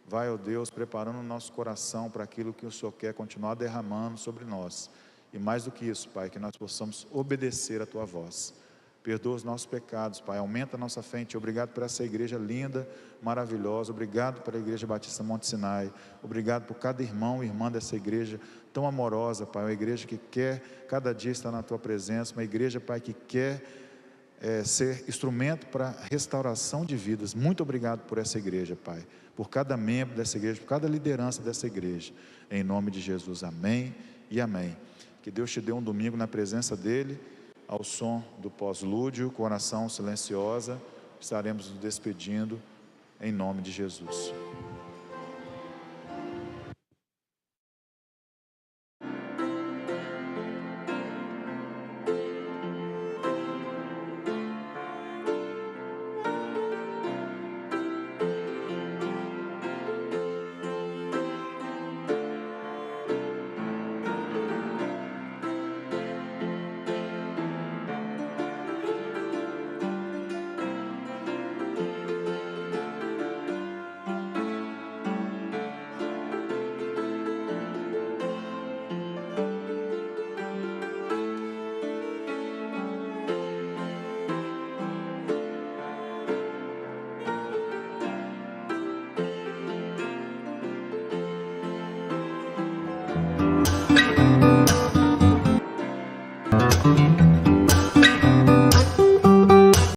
Vai, ó Deus, preparando o nosso coração para aquilo que o Senhor quer continuar derramando sobre nós. E mais do que isso, Pai, que nós possamos obedecer a Tua voz. Perdoa os nossos pecados, Pai, aumenta a nossa fé em Ti. Obrigado por essa igreja linda, maravilhosa. Obrigado pela Igreja Batista Monte Sinai. Obrigado por cada irmão e irmã dessa igreja tão amorosa, Pai. Uma igreja que quer cada dia estar na Tua presença. Uma igreja, Pai, que quer ser instrumento para restauração de vidas. Muito obrigado por essa igreja, Pai, por cada membro dessa igreja, por cada liderança dessa igreja. Em nome de Jesus, amém e amém. Que Deus te dê um domingo na presença dEle, ao som do pós-lúdio, com oração silenciosa. Estaremos nos despedindo em nome de Jesus.